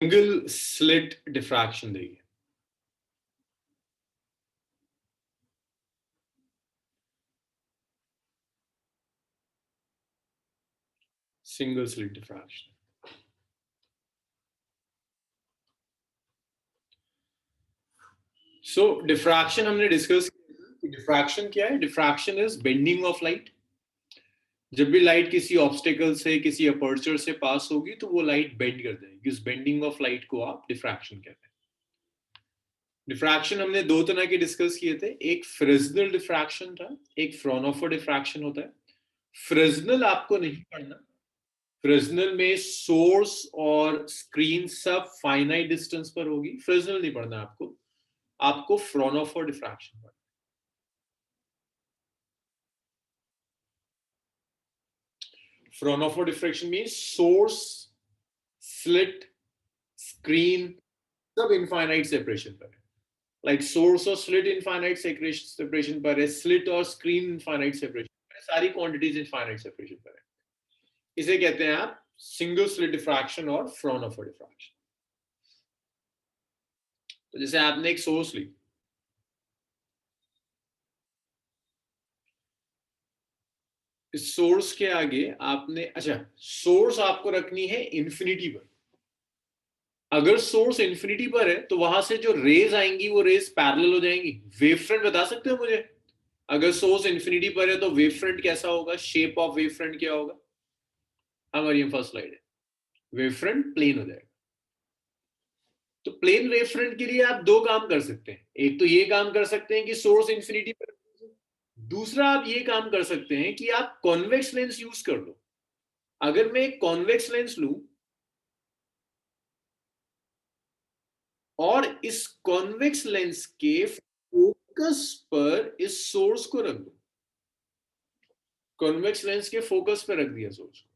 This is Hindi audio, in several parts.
सिंगल स्लिट डिफ्रैक्शन देगी। Single slit diffraction. So diffraction हमने डिस्कस किया। डिफ्रैक्शन क्या है? Diffraction is bending of light. जब भी लाइट किसी ऑब्स्टेकल से, किसी अपर्चर से पास होगी तो वो लाइट बेंड कर जाएगी। इस बेंडिंग ऑफ लाइट को आप डिफ्रैक्शन कहते हैं। डिफ्रैक्शन हमने दो तरह के डिस्कस किए थे। एक फ्रिजनल डिफ्रैक्शन था, एक फ्राउनहोफर डिफ्रैक्शन होता है। फ्रिजनल आपको नहीं पढ़ना। फ्रिजनल में सोर्स और स्क्रीन सब फाइनाइट डिस्टेंस पर होगी। फ्रिजनल नहीं पढ़ना आपको। आपको फ्राउनहोफर डिफ्रैक्शन पढ़ना। Fraunhofer diffraction means source, slit, screen सब इनफाइनाइट सेपरेशन पर है। लाइक सोर्स और स्लिट इनफाइनाइट सेपरेशन पर है, स्लिट और स्क्रीन इनफाइनाइट सेपरेशन पर है, सारी क्वांटिटीज इनफाइनाइट सेपरेशन पर है। इसे कहते हैं आप सिंगल स्लिट डिफ्रैक्शन और फ्राउनहोफर डिफ्रैक्शन। तो जैसे आपने एक सोर्स ली, इस सोर्स के आगे आपने, अच्छा, सोर्स आपको रखनी है इंफिनिटी पर। अगर सोर्स इंफिनिटी पर है तो वहां से जो रेज आएंगी वो रेज पैरेलल हो जाएंगी। वेव फ्रंट बता सकते हो मुझे? अगर सोर्स इंफिनिटी पर है तो वेव फ्रंट कैसा होगा? शेप ऑफ वेव फ्रंट क्या होगा? हमारी फर्स्ट स्लाइड है। वेव फ्रंट प्लेन हो जाएगा। तो प्लेन वेव फ्रंट के लिए आप दो काम कर सकते हैं। एक तो ये काम कर सकते हैं कि सोर्स इंफिनिटी पर, दूसरा आप ये काम कर सकते हैं कि आप कॉन्वेक्स लेंस यूज कर लो। अगर मैं एक कॉन्वेक्स लेंस लूं और इस कॉन्वेक्स लेंस के फोकस पर इस सोर्स को रख दो, कॉन्वेक्स लेंस के फोकस पर रख दिया सोर्स को,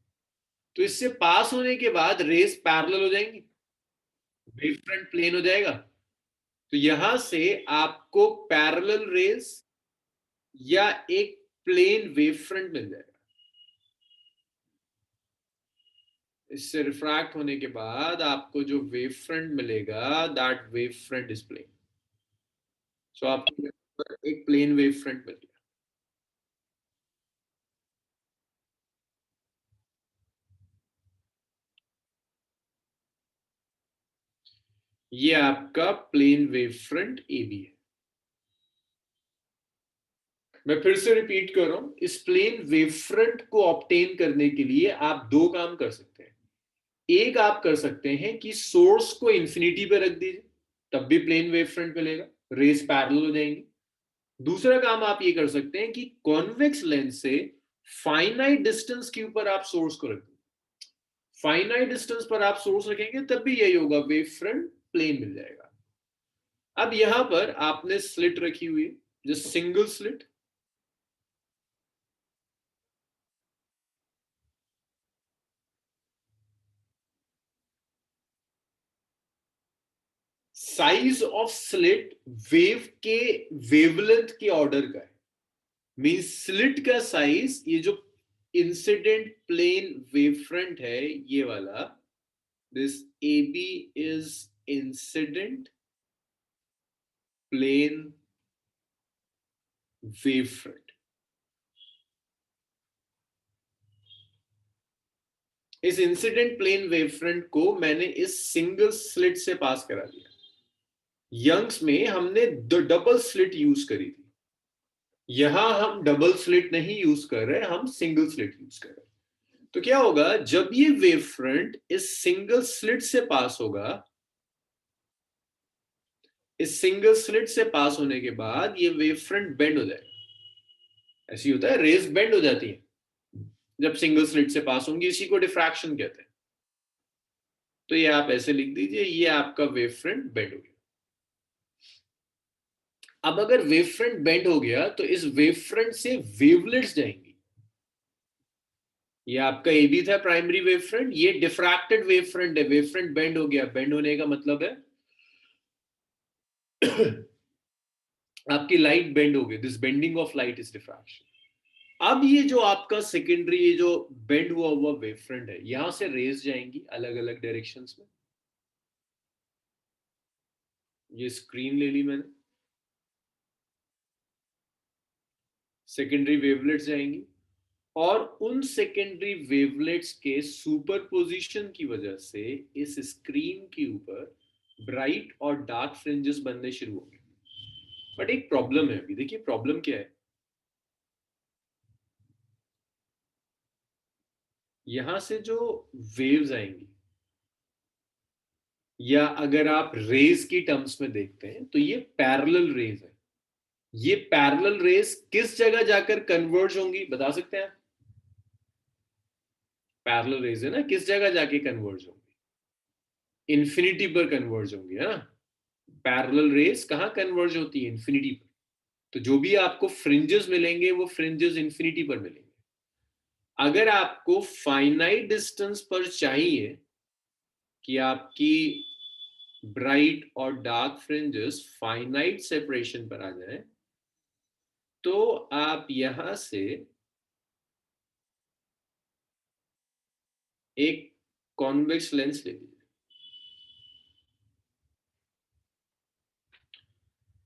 तो इससे पास होने के बाद रेस पैरेलल हो जाएंगी, वेव फ्रंट प्लेन हो जाएगा। तो यहां से आपको पैरेलल रेस या एक प्लेन वेव फ्रंट मिल जाएगा। इससे रिफ्रैक्ट होने के बाद आपको जो वेव फ्रंट मिलेगा, that wave front is plane. So आपको एक प्लेन वेव फ्रंट मिल गया। ये आपका plane wave front A B है। मैं फिर से रिपीट कर रहा हूं, इस प्लेन वेव फ्रंट को ऑब्टेन करने के लिए आप दो काम कर सकते हैं। एक आप कर सकते हैं कि सोर्स को इंफिनिटी पे रख दीजिए, तब भी प्लेन वेव फ्रंट मिलेगा, रेस पैरेलल हो जाएंगी। दूसरा काम आप ये कर सकते हैं कि कॉन्वेक्स लेंस से फाइनाइट डिस्टेंस के ऊपर आप सोर्स को रख दीजिए। फाइनाइट डिस्टेंस पर आप सोर्स रखेंगे तब भी यही होगा, वेव फ्रंट प्लेन मिल जाएगा। अब यहां पर आपने स्लिट रखी हुई है, just single slit. Size of slit wave के वेवलेंथ के ऑर्डर का है। मींस स्लिट का साइज, ये जो इंसिडेंट प्लेन वेव फ्रंट है ये वाला, this A B is incident plane wave front. इस इंसिडेंट प्लेन वेव फ्रंट को मैंने इस सिंगल स्लिट से पास करा दिया। यंग्स में हमने डबल स्लिट यूज करी थी, यहां हम डबल स्लिट नहीं यूज कर रहे, हम सिंगल स्लिट यूज कर रहे। तो क्या होगा, जब ये वेव फ्रंट इस सिंगल स्लिट से पास होगा, इस सिंगल स्लिट से पास होने के बाद ये वेव फ्रंट बेंड हो जाएगा। ऐसी होता है, रेज बेंड हो जाती है जब सिंगल स्लिट से पास होंगी, इसी को डिफ्रैक्शन कहते हैं। तो ये आप ऐसे लिख दीजिए, ये आपका वेव फ्रंट बेंड हो गया। अब अगर वेव फ्रंट बेंड हो गया तो इस वेव फ्रंट से वेवलेट्स जाएंगी। ये आपका ए बी था प्राइमरी वेव फ्रंट, ये डिफ्रैक्टेड वेव फ्रंट है। वेव फ्रंट बेंड हो गया, बेंड होने का मतलब है आपकी लाइट बेंड हो गई। This bending of light is diffraction. अब ये जो आपका सेकेंडरी, ये जो बेंड हुआ हुआ वेव फ्रंट है, यहां से रेज जाएंगी अलग अलग डायरेक्शंस में। ये स्क्रीन ले ली मैंने, सेकेंडरी वेवलेट्स जाएंगी और उन सेकेंडरी वेवलेट्स के सुपरपोजिशन की वजह से इस स्क्रीन के ऊपर ब्राइट और डार्क फ्रिंजेस बनने शुरू होंगे। बट एक प्रॉब्लम है, अभी देखिए प्रॉब्लम क्या है। यहां से जो वेव्स आएंगी, या अगर आप रेज की टर्म्स में देखते हैं तो ये पैरेलल रेज है। ये पैरेलल रेज किस जगह जाकर कन्वर्ज होंगी, बता सकते हैं? पैरेलल रेज है ना, किस जगह जाके कन्वर्ज होंगी? इन्फिनिटी पर कन्वर्ज होंगी, है ना। पैरेलल रेज कहां कन्वर्ज होती है? इन्फिनिटी पर। तो जो भी आपको फ्रिंजेस मिलेंगे वो फ्रिंजेस इन्फिनिटी पर मिलेंगे। अगर आपको फाइनाइट डिस्टेंस पर चाहिए कि आपकी ब्राइट और डार्क फ्रिंजेस फाइनाइट सेपरेशन पर आ जाए, तो आप यहां से एक कॉन्वेक्स लेंस ले लीजिए।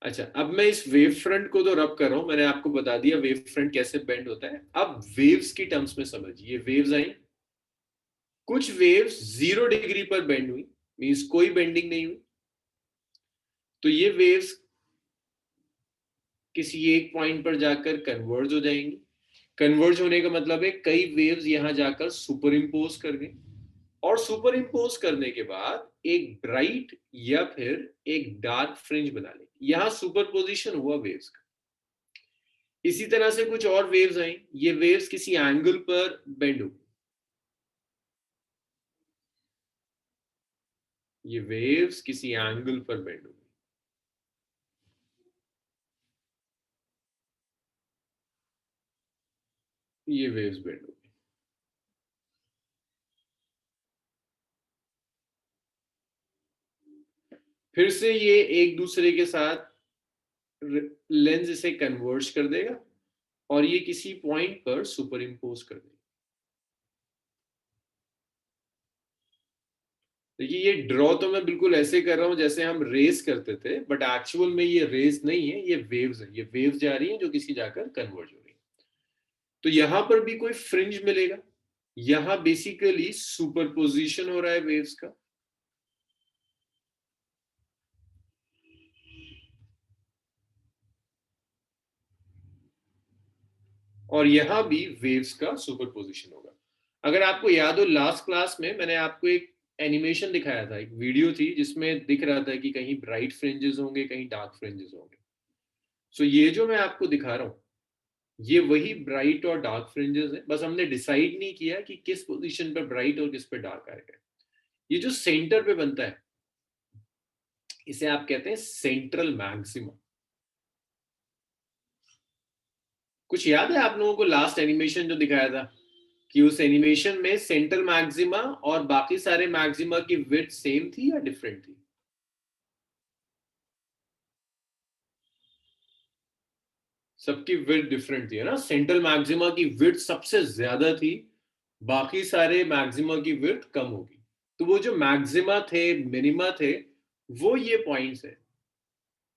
अच्छा, अब मैं इस वेव फ्रंट को तो रब कर रहा हूं, मैंने आपको बता दिया वेव फ्रंट कैसे बेंड होता है। अब वेव्स की टर्म्स में समझिए, वेव्स आई, कुछ वेव्स 0 डिग्री पर बेंड हुई, मींस कोई बेंडिंग नहीं हुई, तो ये वेव्स किसी एक पॉइंट पर जाकर कन्वर्ज हो जाएंगी। कन्वर्ज होने का मतलब है कई वेव्स यहां जाकर सुपर इम्पोज कर गई, और सुपर इम्पोज करने के बाद एक ब्राइट या फिर एक डार्क फ्रिंज बना लेगी। यहां सुपरपोजिशन हुआ वेव्स का। इसी तरह से कुछ और वेव्स आई, ये वेव्स किसी एंगल पर बेंड हुई, ये वेव्स किसी एंगल पर बेंड हुई, ये वेव्स बेंड हुई। फिर से ये एक दूसरे के साथ लेंस इसे कन्वर्ज कर देगा और ये किसी पॉइंट पर सुपर इम्पोज कर देगा। देखिए ये ड्रॉ तो मैं बिल्कुल ऐसे कर रहा हूं जैसे हम रेस करते थे, बट एक्चुअल में ये रेस नहीं है, ये वेव्स है। ये वेव्स जा रही हैं जो किसी जाकर कन्वर्ज हो रही है। तो यहां पर भी कोई फ्रिंज मिलेगा, यहां बेसिकली सुपरपोजिशन हो रहा है वेव्स का, और यहां भी वेव्स का सुपरपोजिशन होगा। अगर आपको याद हो, लास्ट क्लास में मैंने आपको एक एनिमेशन दिखाया था, एक वीडियो थी जिसमें दिख रहा था कि कहीं ब्राइट फ्रिंजेस होंगे, कहीं डार्क फ्रिंजेस होंगे। सो ये जो मैं आपको दिखा रहा हूं, ये वही ब्राइट और डार्क फ्रिंजेस है। बस हमने डिसाइड नहीं किया कि किस पोजीशन पर ब्राइट और किस पर डार्क आएगा। ये जो सेंटर पे बनता है, इसे आप कहते हैं सेंट्रल मैक्सिमा। कुछ याद है आप लोगों को लास्ट एनिमेशन जो दिखाया था, कि उस एनिमेशन में सेंट्रल मैक्सिमा और बाकी सारे मैक्सिमा की विड्थ सेम थी या डिफरेंट थी? सबकी विड्थ डिफरेंट थी, है ना। सेंट्रल मैक्सिमा की विड्थ सबसे ज्यादा थी, बाकी सारे मैक्सिमा की विड्थ कम होगी। तो वो जो मैक्सिमा थे, मिनिमा थे, वो ये पॉइंट्स है।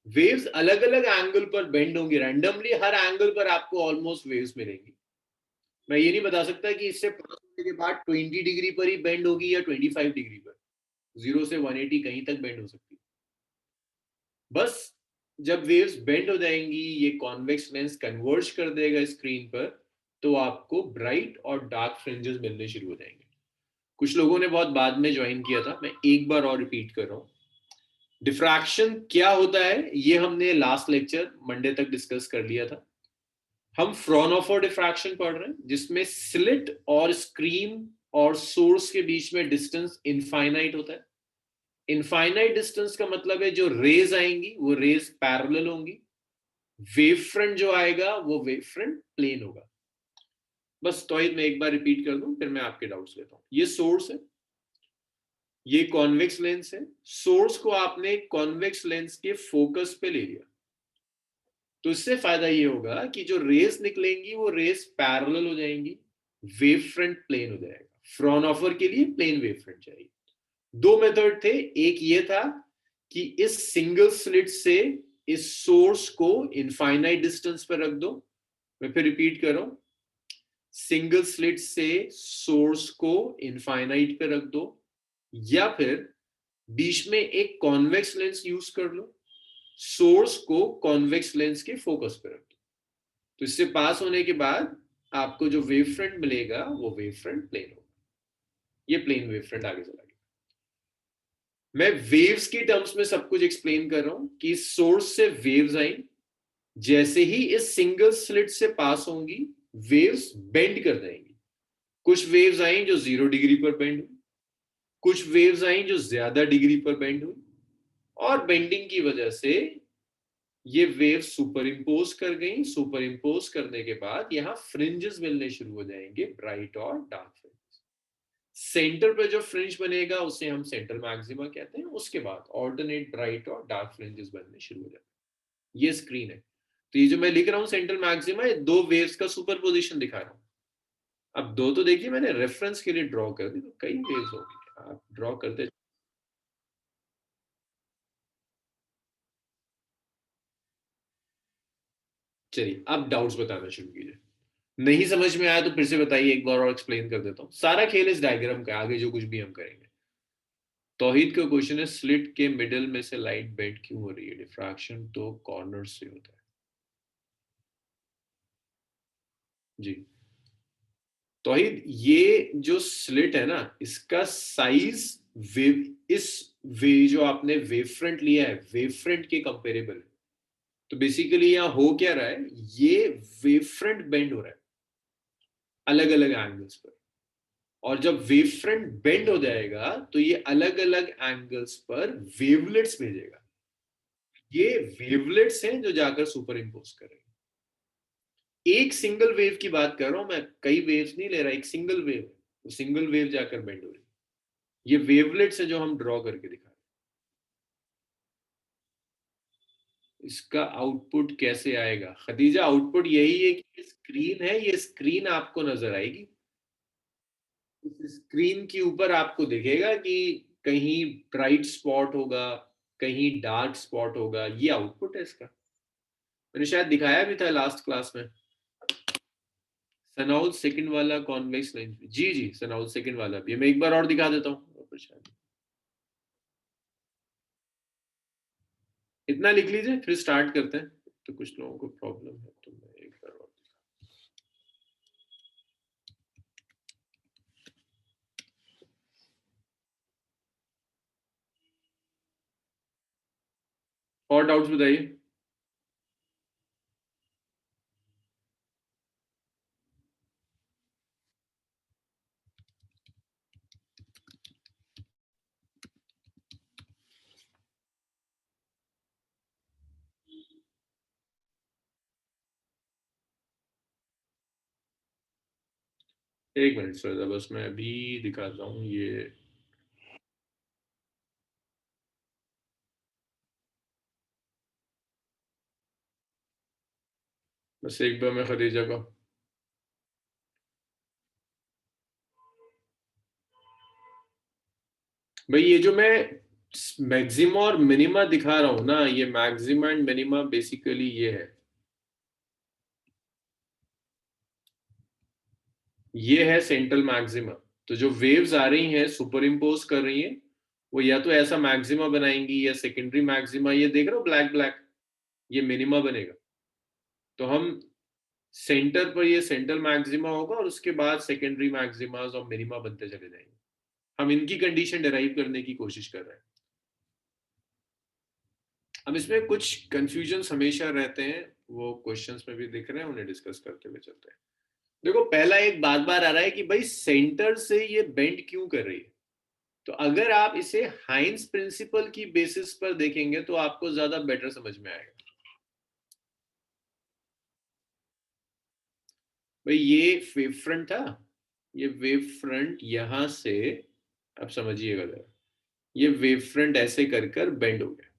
वेव्स अलग अलग एंगल पर बेंड होंगी, रैंडमली हर एंगल पर आपको ऑलमोस्ट वेव्स मिलेंगी। मैं ये नहीं बता सकता कि इससे पास होने के बाद 20 डिग्री पर ही बेंड होगी या 25 डिग्री पर। 0 से 180 कहीं तक बेंड हो सकती है। बस जब वेव्स बेंड हो जाएंगी, ये कॉन्वेक्स लेंस कन्वर्ज कर देगा स्क्रीन पर, तो आपको ब्राइट और डार्क फ्रिंजेस मिलने शुरू हो जाएंगे। कुछ लोगों ने बहुत बाद में ज्वाइन किया था, मैं एक बार और रिपीट कर रहा हूँ। डिफ्रैक्शन क्या होता है ये हमने लास्ट लेक्चर मंडे तक डिस्कस कर लिया था। हम फ्रॉनहोफर डिफ्रैक्शन पढ़ रहे हैं, जिसमें स्लिट और स्क्रीन और सोर्स के बीच में डिस्टेंस इनफाइनाइट होता है। इनफाइनाइट डिस्टेंस का मतलब है जो रेज आएंगी वो रेज पैरेलल होंगी, वेव फ्रंट जो आएगा वो वेव फ्रंट प्लेन होगा। बस तो मैं एक बार रिपीट कर दूं, फिर मैं आपके डाउट्स लेता हूं। ये सोर्स है, ये कॉन्वेक्स लेंस है। सोर्स को आपने कॉन्वेक्स लेंस के फोकस पे ले लिया, तो इससे फायदा ये होगा कि जो रेस निकलेंगी वो रेस पैरेलल हो जाएंगी, वेव फ्रंट प्लेन हो जाएगा। फ्रॉनहोफर के लिए प्लेन वेव फ्रंट चाहिए। दो मेथड थे, एक ये था कि इस सिंगल स्लिट से इस सोर्स को इनफाइनाइट डिस्टेंस पर रख दो। मैं फिर रिपीट कर रहा हूं, सिंगल स्लिट से सोर्स को इनफाइनाइट पे रख दो, या फिर बीच में एक कॉन्वेक्स लेंस यूज कर लो, सोर्स को कॉन्वेक्स लेंस के फोकस पे रख दो। तो इससे पास होने के बाद आपको जो वेव फ्रंट मिलेगा वो वेव फ्रंट प्लेन होगा। ये प्लेन वेव फ्रंट आगे चला गया। मैं वेव्स के टर्म्स में सब कुछ एक्सप्लेन कर रहा हूं कि सोर्स से वेव्स आई, जैसे ही इस सिंगल स्लिट से पास होंगी वेव्स बेंड कर देंगी। कुछ वेव्स आई जो 0 डिग्री पर बेंड हुई, कुछ वेव्स आई जो ज्यादा डिग्री पर बेंड हुई, और बेंडिंग की वजह से ये वेव्स सुपर इम्पोज कर गई। सुपर इम्पोज करने के बाद यहां फ्रिंजेस मिलने शुरू हो जाएंगे, ब्राइट और डार्क फ्रिंजेस। सेंटर पे जो फ्रिंज बनेगा उसे हम सेंट्रल मैक्सिमा कहते हैं। उसके बाद ऑल्टरनेट ब्राइट और डार्क फ्रिंजेस बनने शुरू हो जाते हैं। ये स्क्रीन है। तो ये जो मैं लिख रहा हूँ सेंट्रल मैक्सिमा, ये दो वेव्स का सुपरपोजिशन दिखा रहा हूँ। अब दो तो देखिए मैंने रेफरेंस के लिए ड्रॉ कर दी, तो कई वेव्स होगी, आप ड्रॉ करते। चलिए अब डाउट्स बताना शुरू कीजिए। नहीं समझ में आया तो फिर से बताइए, एक बार और एक्सप्लेन कर देता हूँ। सारा खेल इस डायग्राम का, आगे जो कुछ भी हम करेंगे। तौहीद का क्वेश्चन है, स्लिट के मिडिल में से लाइट बेंड क्यों हो रही है? डिफ्रैक्शन तो कॉर्नर से होता है। जी तौहीद, ये जो स्लिट है ना, इसका साइज वेव, इस वे जो आपने वेव फ्रंट लिया है, वेव फ्रंट के कंपेरेबल है। तो बेसिकली यहाँ हो क्या रहा है, ये वेव फ्रंट बेंड हो रहा है अलग अलग एंगल्स पर। और जब वेव फ्रंट बेंड हो जाएगा तो ये अलग अलग एंगल्स पर वेवलेट्स भेजेगा। ये वेवलेट्स हैं जो जाकर सुपर इम्पोज कर रहे हैं। एक सिंगल वेव की बात कर रहा हूं मैं, कई वेव्स नहीं ले रहा, एक सिंगल वेव है, वो सिंगल वेव जाकर बेंड हो रही है। ये वेवलेट्स है जो हम ड्रॉ करके दिखा रहे हैं। इसका आउटपुट कैसे आएगा खदीजा? आउटपुट यही है कि स्क्रीन है, ये स्क्रीन आपको नजर आएगी। इस स्क्रीन के ऊपर आपको दिखेगा कि कहीं ब्राइट स्पॉट होगा, कहीं डार्क स्पॉट होगा। ये आउटपुट है इसका। मैंने शायद दिखाया भी था लास्ट क्लास में। सनाउट सेकंड वाला कॉन्वेक्स लेंस, जी जी सनाउट सेकंड वाला भी मैं एक बार और दिखा देता हूँ। इतना लिख लीजिए फिर स्टार्ट करते हैं। तो कुछ लोगों को प्रॉब्लम है, तो मैं एक बार और डाउट्स बताइए। एक मिनट सर, बस मैं अभी दिखाता हूँ ये। बस एक बार मैं खदीजा को, भाई ये जो मैं मैक्सिमा और मिनिमा दिखा रहा हूँ ना, ये मैक्सिमा एंड मिनिमा बेसिकली ये है, ये है सेंट्रल मैक्सिमा। तो जो वेव्स आ रही हैं सुपर इम्पोज कर रही हैं, वो या तो ऐसा मैक्सिमा बनाएंगी या सेकेंडरी मैक्सिमा। ये देख रहे हो ब्लैक ब्लैक, ये मिनिमा बनेगा। तो हम सेंटर पर ये सेंट्रल मैक्सिमा होगा और उसके बाद सेकेंडरी मैक्सिमास और मिनिमा बनते चले जाएंगे। हम इनकी कंडीशन डिराइव करने की कोशिश कर रहे हैं। अब इसमें कुछ कंफ्यूजन हमेशा रहते हैं, वो क्वेश्चंस में भी दिख रहे हैं, उन्हें डिस्कस करते हुए चलते हैं। देखो पहला एक बार बार आ रहा है कि भाई सेंटर से ये बेंड क्यों कर रही है। तो अगर आप इसे हाइंस प्रिंसिपल की बेसिस पर देखेंगे तो आपको ज्यादा बेटर समझ में आएगा। भाई ये वेव फ्रंट था, ये वेव फ्रंट यहां से, अब समझिएगा जरा, ये वेव फ्रंट ऐसे कर कर बेंड हो गया,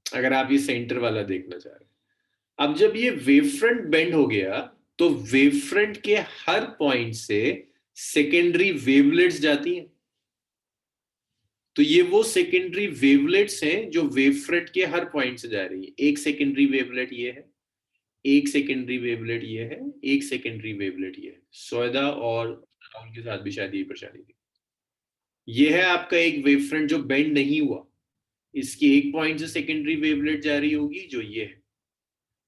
अगर आप ये सेंटर वाला देखना चाह रहे हैं। अब जब ये वेव फ्रंट बेंड हो गया तो वेव फ्रंट के हर पॉइंट से सेकेंडरी वेवलेट्स जाती हैं। तो ये वो सेकेंडरी वेवलेट्स हैं जो वेवफ्रंट के हर पॉइंट से जा रही है। एक सेकेंडरी वेवलेट ये है, एक सेकेंडरी वेवलेट ये है, एक सेकेंडरी वेवलेट ये है। सोयदा और राहुल के साथ भी शायद यही परेशानी थी। ये है आपका एक वेवफ्रंट जो बेंड नहीं हुआ, इसकी एक पॉइंट से सेकेंडरी वेवलेट जा रही होगी जो ये है,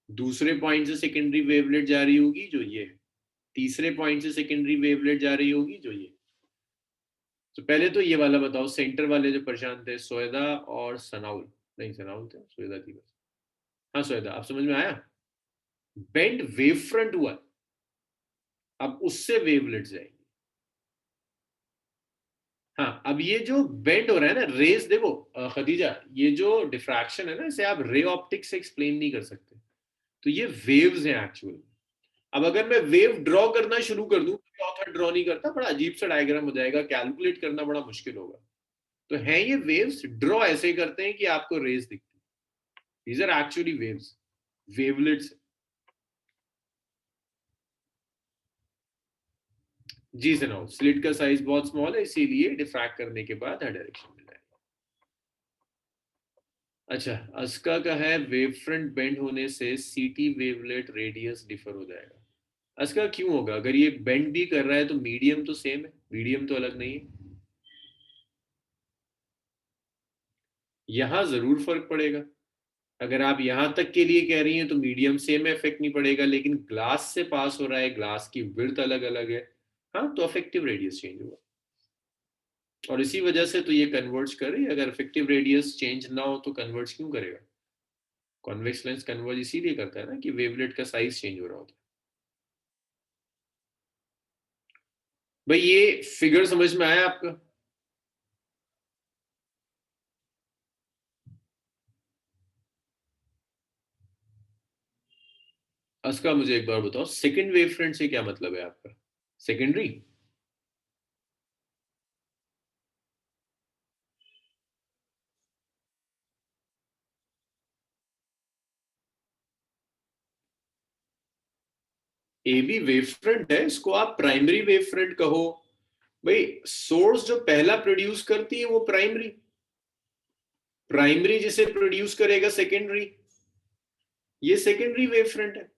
दूसरे पॉइंट से सेकेंडरी वेवलेट जा रही होगी जो ये है, तीसरे पॉइंट से सेकेंडरी वेवलेट जा रही होगी जो ये। तो पहले तो ये वाला बताओ, सेंटर वाले जो परेशान थे सोयदा और सनाउल, नहीं सनाउल थे, सोयदा थी बस। हाँ सोयदा, आप समझ में आया? बेंड वेव फ्रंट हुआ, अब उससे वेवलेट जाएगी। हाँ, अब ये जो बेंड हो रहा है ना रेस, देखो खदीजा, ये जो डिफ्रैक्शन है ना, इसे आप रे ऑप्टिक्स से एक्सप्लेन नहीं कर सकते, तो ये वेव्स हैं एक्चुअल। अब अगर मैं वेव ड्रॉ करना शुरू कर दूं, ऑथर ड्रॉ नहीं करता, बड़ा अजीब सा डायग्राम हो जाएगा, कैलकुलेट करना बड़ा मुश्किल होगा। तो है ये वेव्स, ड्रॉ ऐसे करते हैं कि आपको रेस दिखती है। These are actually waves, wavelets. जी सुनाओ, स्लिट का साइज बहुत स्मॉल है, इसीलिए डिफ्रैक्ट करने के बाद हर डायरेक्शन में जाएगा। अच्छा, अस्का का है वेव फ्रंट बेंड होने से सीटी वेवलेट रेडियस डिफर हो जाएगा। अस्का क्यों होगा? अगर ये बेंड भी कर रहा है तो मीडियम तो सेम है, मीडियम तो अलग नहीं है। यहां जरूर फर्क पड़ेगा। अगर आप यहां तक के लिए कह रही हैं तो मीडियम सेम इफेक्ट नहीं पड़ेगा, लेकिन ग्लास से पास हो रहा है, ग्लास की विड्थ अलग अलग है, हाँ तो इफेक्टिव रेडियस चेंज हुआ, और इसी वजह से तो ये कन्वर्ज करे। अगर इफेक्टिव रेडियस चेंज ना हो तो कन्वर्ज क्यों करेगा? कॉन्वेक्स लेंस कन्वर्ज इसीलिए करता है ना कि वेवलेट का साइज चेंज हो रहा होता है। भाई ये फिगर समझ में आया आपका? उसका मुझे एक बार बताओ, सेकंड वेव फ्रंट से क्या मतलब है आपका? Secondary? A B wave front है, इसको आप प्राइमरी वेव फ्रंट कहो। भाई सोर्स जो पहला प्रोड्यूस करती है वो प्राइमरी, प्राइमरी जिसे प्रोड्यूस करेगा सेकेंडरी, ये सेकेंडरी वेव फ्रंट है।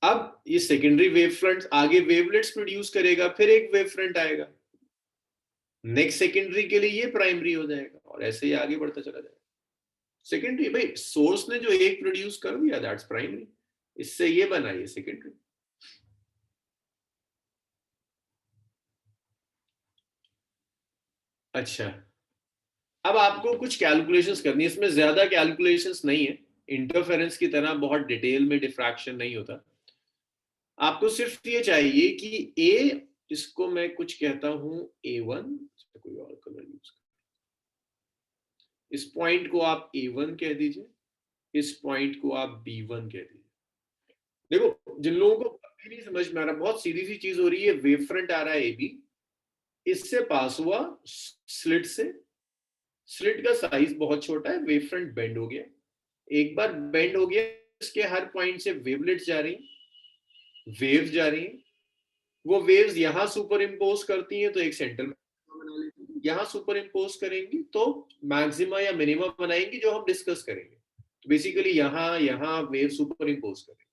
अब ये सेकेंडरी वेव फ्रंट आगे वेवलेट्स प्रोड्यूस करेगा, फिर एक वेव फ्रंट आएगा, नेक्स्ट सेकेंडरी के लिए ये प्राइमरी हो जाएगा, और ऐसे ही आगे बढ़ता चला जाएगा। सेकेंडरी भाई सोर्स ने जो एक प्रोड्यूस कर दिया दैट्स प्राइमरी, इससे ये बना ये सेकेंडरी। अच्छा, अब आपको कुछ कैलकुलेशंस करनी है, इसमें ज्यादा कैलकुलेशंस नहीं है, इंटरफेरेंस की तरह बहुत डिटेल में डिफ्रैक्शन नहीं होता। आपको सिर्फ ये चाहिए कि ए, इसको मैं कुछ कहता हूं A1, कोई और कलर यूज कर, इस पॉइंट को आप A1 कह दीजिए, इस पॉइंट को आप B1 कह दीजिए। देखो जिन लोगों को अभी नहीं समझ में आ रहा, बहुत सीधी सी चीज हो रही है, वेव फ्रंट आ रहा है AB, इससे पास हुआ स्लिट से, स्लिट का साइज बहुत छोटा है, वेव फ्रंट बेंड हो गया, एक बार बेंड हो गया, इसके हर पॉइंट से वेवलेट्स जा रही हैं, वेव्स जा रही हैं, वो वेव्स यहां सुपर इम्पोज करती हैं तो एक सेंटर में बना लेती हैं, यहां सुपर इम्पोज करेंगी तो मैक्सिमा या मिनिमम बनाएंगी जो हम डिस्कस करेंगे। तो बेसिकली यहां यहां वेव सुपर इम्पोज करेंगे,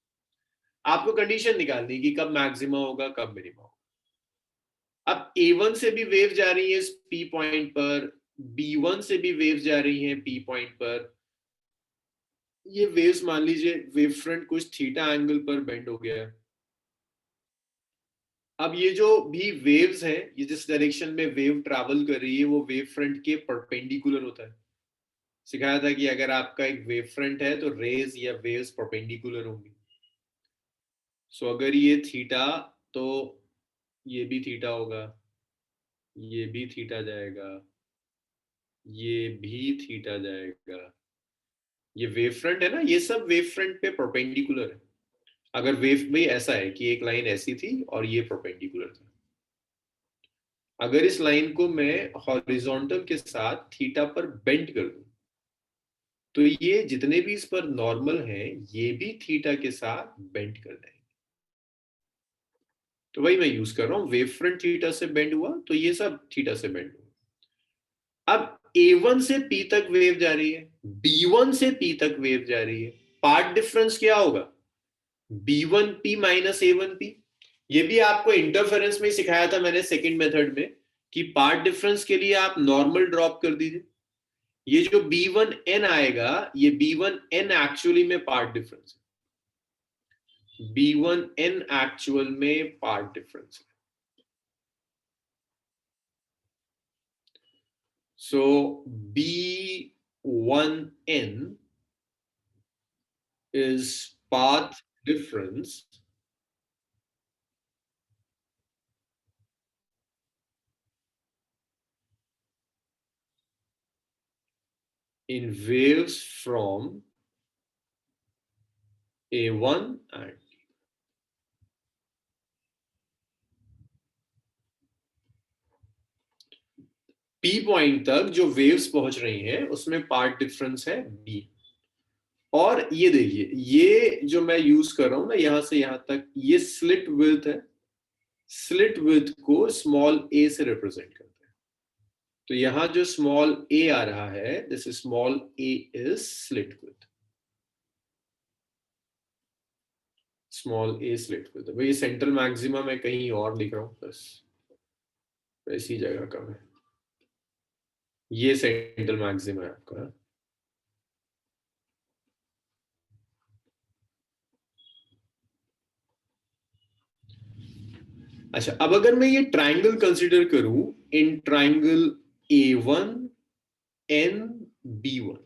आपको कंडीशन निकालनी कि कब मैक्सिमा होगा कब मिनिमा होगा। अब A1 से भी वेव जा रही है इस P पॉइंट पर, B1 से भी वेव जा रही हैं P पॉइंट पर, ये वेव्स मान लीजिए वेव फ्रंट कुछ थीटा एंगल पर बेंड हो गया है। अब ये जो भी वेव्स हैं, ये जिस डायरेक्शन में वेव ट्रैवल कर रही है वो वेव फ्रंट के परपेंडिकुलर होता है। सिखाया था कि अगर आपका एक वेव फ्रंट है तो रेज या वेव्स परपेंडिकुलर होंगी। सो अगर ये थीटा, तो ये भी थीटा होगा, ये भी थीटा जाएगा, ये भी थीटा जाएगा। ये वेव फ्रंट है ना, ये सब वेव फ्रंट पे परपेंडिकुलर है। अगर वेव में ऐसा है कि एक लाइन ऐसी थी और ये परपेंडिकुलर था, अगर इस लाइन को मैं हॉरिजॉन्टल के साथ थीटा पर बेंड कर दूं तो ये जितने भी इस पर नॉर्मल हैं ये भी थीटा के साथ बेंड कर जाएंगे। तो वही मैं यूज कर रहा हूँ, वेव फ्रंट थीटा से बेंड हुआ तो ये सब थीटा से बेंड हुआ। अब A1 से P तक वेव जा रही है, B1 से P तक वेव जा रही है, पार्ट डिफरेंस क्या होगा? B1P minus A1P। ये भी आपको इंटरफेरेंस में सिखाया था मैंने सेकंड मेथड में, कि पार्ट डिफरेंस के लिए आप नॉर्मल ड्रॉप कर दीजिए। ये जो B1N आएगा, ये B1N एक्चुअली में पार्ट डिफरेंस है, B1N एक्चुअल में पार्ट डिफरेंस है। So B1N is path difference in waves from A1 and P point तक जो वेव्स पहुंच रही हैं उसमें पार्ट डिफरेंस है B। और ये देखिए, ये जो मैं यूज कर रहा हूं ना यहां से यहां तक, ये स्लिट विड्थ है, स्लिट विड्थ को स्मॉल a से रिप्रेजेंट करते हैं। तो यहां जो स्मॉल a आ रहा है, this small a is slit width, small a slit width. भाई सेंट्रल मैक्सिमा मैं कहीं और लिख रहा हूं, बस ऐसी जगह का है, ये सेंट्रल मैक्सिमा है आपका। अच्छा, अब अगर मैं ये ट्राइंगल कंसीडर करूं, in triangle A1 N B1,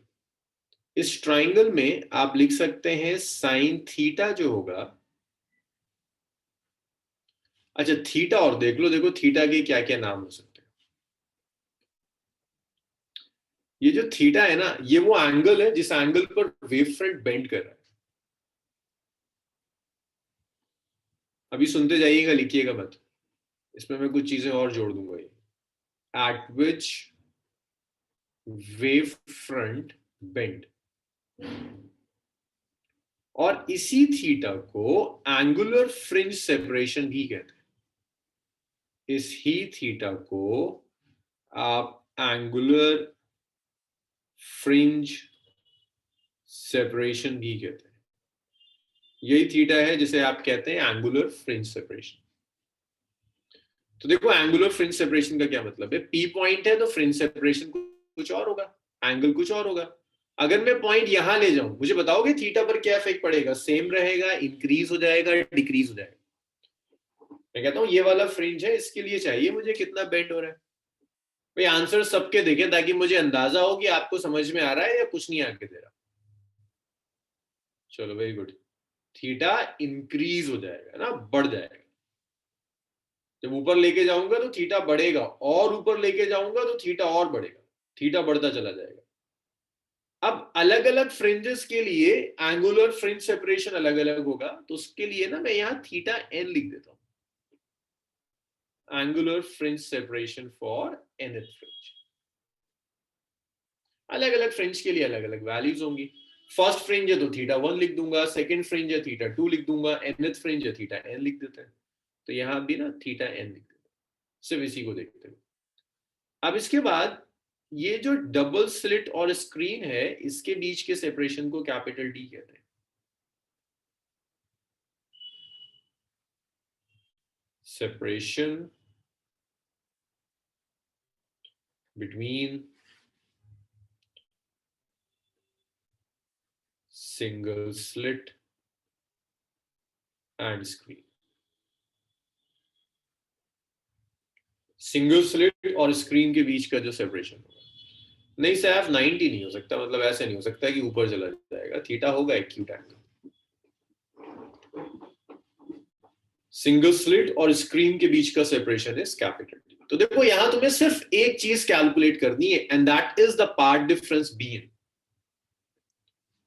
इस ट्राइंगल में आप लिख सकते हैं साइन थीटा जो होगा। अच्छा, थीटा और देख लो, देखो थीटा के क्या क्या नाम हो सकते हैं। ये जो थीटा है ना, ये वो एंगल है जिस एंगल पर वेव फ्रंट बेंड कर रहा है। अभी सुनते जाइएगा, लिखिएगा मत, इसमें मैं कुछ चीजें और जोड़ दूंगा। ये एट विच वेव फ्रंट बेंड, और इसी थीटा को एंगुलर फ्रिंज सेपरेशन भी कहते हैं। इस ही थीटा को आप एंगुलर फ्रिंज सेपरेशन भी कहते हैं। यही थीटा है जिसे आप कहते हैं एंगुलर फ्रिंज सेपरेशन। तो देखो, एंगुलर फ्रिंज सेपरेशन का क्या मतलब है? पी पॉइंट है तो फ्रिंज सेपरेशन कुछ और होगा, एंगल कुछ और होगा। अगर मैं पॉइंट यहां ले जाऊं, मुझे बताओगे थीटा पर क्या इफेक्ट पड़ेगा? सेम रहेगा, इंक्रीज हो जाएगा, डिक्रीज हो जाएगा? मैं कहता हूं ये वाला फ्रिंज है, इसके लिए चाहिए मुझे कितना बेंड हो रहा है। भाई आंसर सबके देखें ताकि मुझे अंदाजा हो कि आपको समझ में आ रहा है या कुछ नहीं आके दे रहा। चलो, वेरी गुड। थीटा इंक्रीज हो जाएगा ना, बढ़ जाएगा। जब ऊपर लेके जाऊंगा तो थीटा बढ़ेगा, और ऊपर लेके जाऊंगा तो थीटा और बढ़ेगा, थीटा बढ़ता चला जाएगा। अब अलग अलग फ्रिंजेस के लिए एंगुलर फ्रिंज सेपरेशन अलग अलग होगा, तो उसके लिए ना मैं यहां थीटा एन लिख देता हूं, angular fringe separation for nth fringe. अलग अलग फ्रिंज के लिए अलग अलग वैल्यूज होंगी। फर्स्ट फ्रिंज है तो थीटा 1 लिख दूंगा, सेकंड फ्रिंज है थीटा 2 लिख दूंगा, nth फ्रिंज है थीटा n लिख देते हैं। तो यहां भी ना थीटा n लिख देते हैं, सिर्फ इसी को देखते हैं। अब इसके बाद ये जो डबल स्लिट और स्क्रीन है, इसके बीच के सेपरेशन को कैपिटल डी कहते हैं। Separation between single slit and screen. Single slit और स्क्रीन के बीच का जो सेपरेशन होगा, नहीं साहब 90 नहीं हो सकता, मतलब ऐसे नहीं हो सकता कि ऊपर चला जाएगा, थीटा होगा एक्यूट एंगल। सिंगल स्लिट और स्क्रीन के बीच का सेपरेशन इज कैपिटल डी। तो देखो यहां तुम्हें सिर्फ एक चीज कैलकुलेट करनी है, and that is the part difference B N.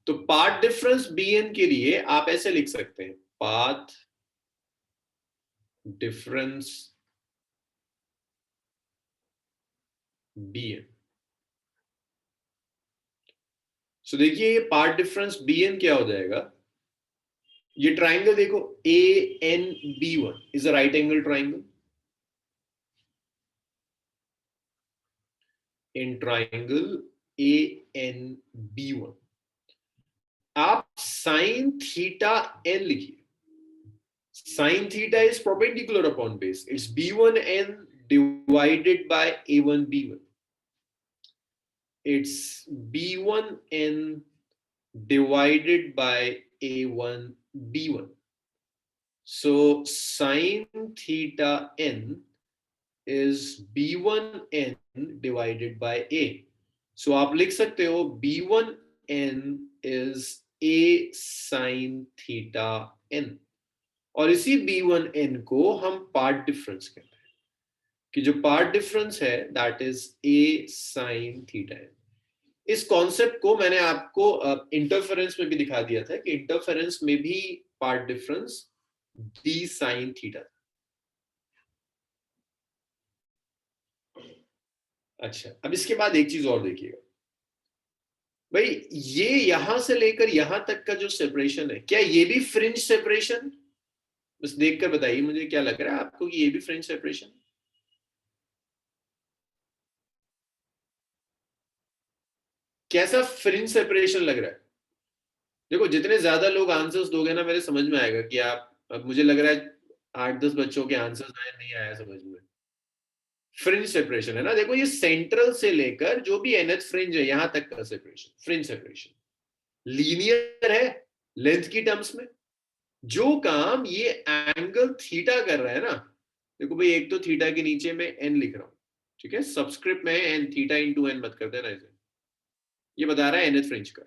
तो पार्ट डिफरेंस बी एन के लिए आप ऐसे लिख सकते हैं, path difference B N. So देखिए, ये पार्ट डिफरेंस बी एन क्या हो जाएगा? ये ट्राइंगल देखो, A N B one is a right angle triangle. In triangle ANB1। आप साइन थीटा n लिखिए। Sin theta is perpendicular upon base. It's B1n divided by A1B1. It's B1n divided by A1B1. So sin theta n is B1n divided by A. So आप लिख सकते हो B1n is A sin theta n। और इसी B1n को हम पार्ट डिफरेंस कहते हैं कि जो पार्ट डिफरेंस है that is A sin theta n। इस कॉन्सेप्ट को मैंने आपको इंटरफेरेंस में भी दिखा दिया था कि इंटरफेरेंस में भी path difference D sin theta. अच्छा, अब इसके बाद एक चीज और देखिएगा भाई, ये यहां से लेकर यहां तक का जो सेपरेशन है, क्या ये भी फ्रिंज सेपरेशन? बस देखकर बताइए मुझे क्या लग रहा है आपको कि ये भी फ्रिंज सेपरेशन? कैसा फ्रिंज सेपरेशन लग रहा है? देखो, जितने ज्यादा लोग आंसर्स दोगे ना, मेरे समझ में आएगा कि आप, अब मुझे लग रहा है 8-10 बच्चों के आंसर्स आए, नहीं आया समझ में। फ्रिंज सेपरेशन है ना, देखो ये सेंट्रल से लेकर जो भी nth फ्रिंज है यहां तक का सेपरेशन, फ्रिंज सेपरेशन लीनियर है लेंथ की टर्म्स में। जो काम ये एंगल थीटा कर रहा है ना, देखो भाई, एक तो थीटा के नीचे में n लिख रहा हूं, ठीक है, सबस्क्रिप्ट में n, थीटा इंटू n मत कर देना इसे, ये बता रहा है nth फ्रिंज का।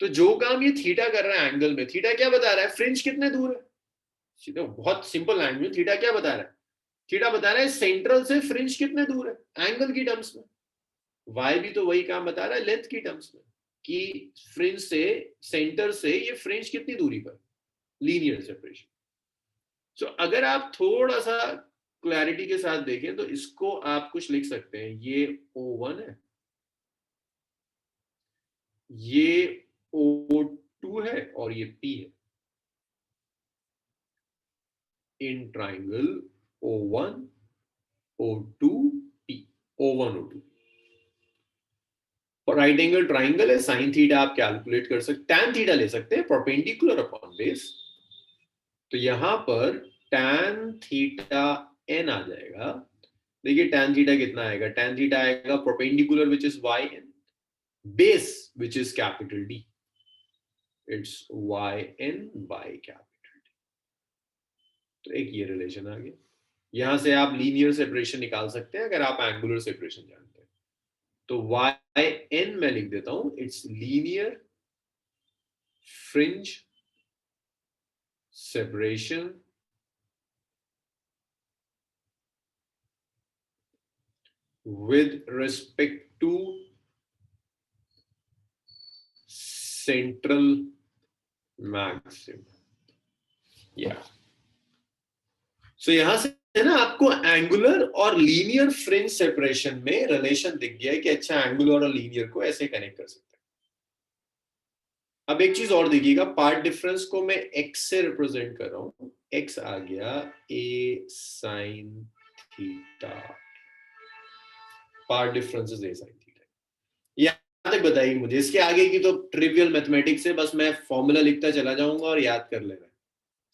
तो जो काम ये थीटा कर रहा है एंगल में, थीटा क्या बता रहा है, फ्रिंज कितने दूर है। सीधा बहुत सिंपल लैंग्वेज में थीटा क्या बता रहा है, थीटा बता रहा है सेंट्रल से फ्रिंज कितने दूर है एंगल की टर्म्स में। वाई भी तो वही काम बता रहा है लेंथ की टर्म्स में, कि फ्रिंज से, सेंटर से ये फ्रिंज कितनी दूरी पर, लीनियर सेपरेशन। सो अगर आप थोड़ा सा क्लैरिटी के साथ देखें तो इसको आप कुछ लिख सकते हैं, ये O1 है, ये O2 है और ये P है। In triangle O1 O2 P, O1 O2 right angle triangle है, साइन थीटा आप कैलकुलेट कर सकते, टैन थीटा ले सकते हैं परपेंडिकुलर अपॉन बेस। तो यहां पर टैन थीटा n आ जाएगा। देखिए टैन थीटा कितना आएगा, टैन थीटा आएगा perpendicular which is yn, base which is capital D, it's yn by capital D। तो एक ये रिलेशन आ गया। यहां से आप लीनियर सेपरेशन निकाल सकते हैं अगर आप एंगुलर सेपरेशन जानते हैं। तो yn मैं लिख देता हूं, it's linear fringe separation with respect to central maximum। सो यहां से ना आपको एंगुलर और लीनियर फ्रिंज सेपरेशन में रिलेशन दिख गया है कि अच्छा एंगुलर और लीनियर को ऐसे कनेक्ट कर सकते हैं। अब एक चीज और देखिएगा, पार्ट डिफरेंस को मैं x से रिप्रेजेंट कर रहा हूं, x आ गया A sin theta, part difference is A sin theta. यहां तक बताइए मुझे, इसके आगे की तो ट्रिवियल मैथमेटिक्स है, बस मैं फॉर्मूला लिखता चला जाऊंगा और याद कर लेना,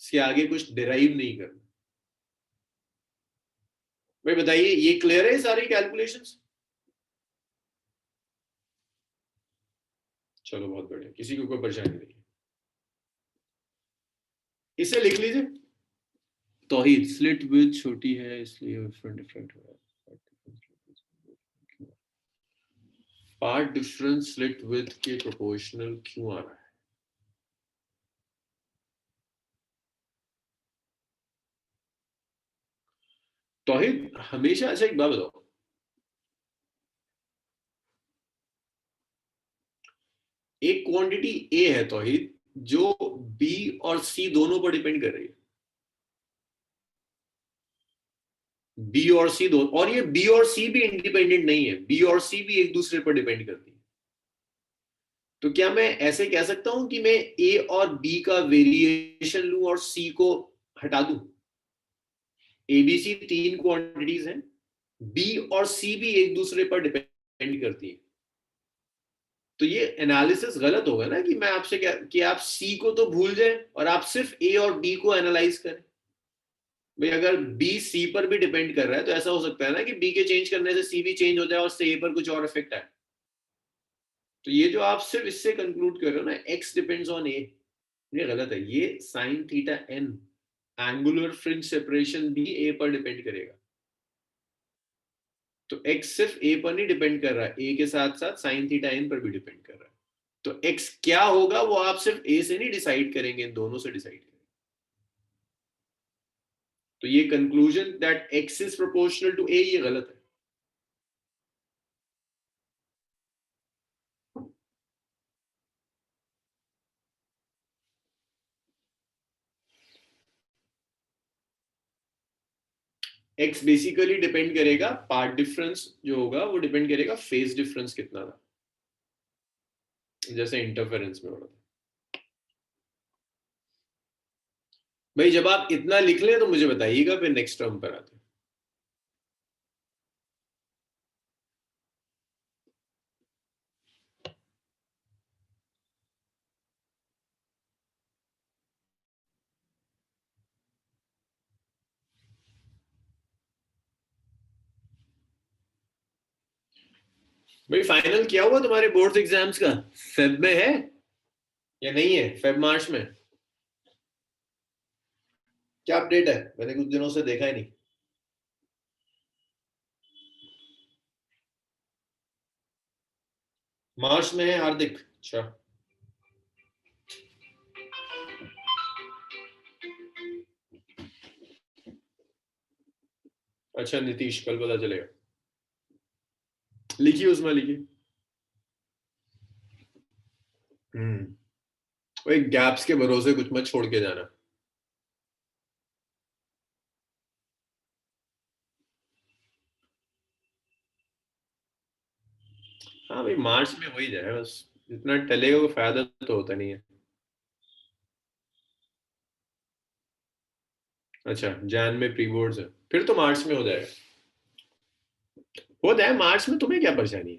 इसके आगे कुछ डिराइव नहीं करना। भाई बताइए, ये क्लियर है सारी कैलकुलेशंस? चलो बहुत बढ़िया, किसी को कोई परेशानी नहीं है, इसे लिख लीजिए। तौहीद, स्लिट विड्थ छोटी है इसलिए डिफरेंट डिफरेंट हो रहा है। पार्ट डिफरेंस स्लिट विड्थ के प्रोपोर्शनल क्यों आ रहा है? तौहीद हमेशा, अच्छा एक बात बताओ, एक क्वांटिटी ए है तौहीद जो बी और सी दोनों पर डिपेंड कर रही है, बी और सी दो, और ये बी और सी भी इंडिपेंडेंट नहीं है, बी और सी भी एक दूसरे पर डिपेंड करती है। तो क्या मैं ऐसे कह सकता हूं कि मैं ए और बी का वेरिएशन लूं और सी को हटा दूं? एबीसी 3 क्वांटिटीज हैं, बी और सी भी एक दूसरे पर डिपेंड करती है। तो ये एनालिसिस गलत होगा ना कि मैं आपसे क्या कि आप सी को तो भूल जाए और आप सिर्फ ए और डी को एनालाइज करें। भाई अगर बी सी पर भी डिपेंड कर रहा है तो ऐसा हो सकता है ना कि बी के चेंज करने से सी भी चेंज हो जाए और उससे ए पर कुछ और इफेक्ट आए। तो ये जो आप सिर्फ इससे कंक्लूड कर रहे हो ना एक्स डिपेंड्स ऑन ए, ये गलत है। ये sign theta N angular fringe separation भी ए पर डिपेंड करेगा। तो एक्स सिर्फ ए पर नहीं डिपेंड कर रहा है, ए के साथ साथ साइन थीटा एन पर भी डिपेंड कर रहा है। तो एक्स क्या होगा वो आप सिर्फ ए से नहीं डिसाइड करेंगे, इन दोनों से डिसाइड करेंगे। तो ये conclusion that X is proportional to A ये गलत है। एक्स बेसिकली डिपेंड करेगा, पार्ट डिफरेंस जो होगा वो डिपेंड करेगा फेज डिफरेंस कितना था, जैसे इंटरफेरेंस में हो रहा था। भाई जब आप इतना लिख लें तो मुझे बताइएगा, फिर नेक्स्ट टर्म पर आते हैं। भाई फाइनल क्या हुआ तुम्हारे बोर्ड एग्जाम्स का? फेब में है या नहीं है? फेब मार्च में क्या अपडेट है? मैंने कुछ दिनों से देखा ही नहीं। मार्च में है हार्दिक? अच्छा अच्छा, नीतीश कल पता चलेगा। लिखिए उसमें लिखिए। वही गैप्स के भरोसे कुछ मत छोड़ के जाना। हाँ भाई मार्च में हो ही जाए बस, जितना टलेगा कोई फायदा तो होता नहीं है। अच्छा जैन में प्री बोर्ड्स है, फिर तो मार्च में हो जाएगा। हो जाए मार्च में, तुम्हें क्या परेशानी है?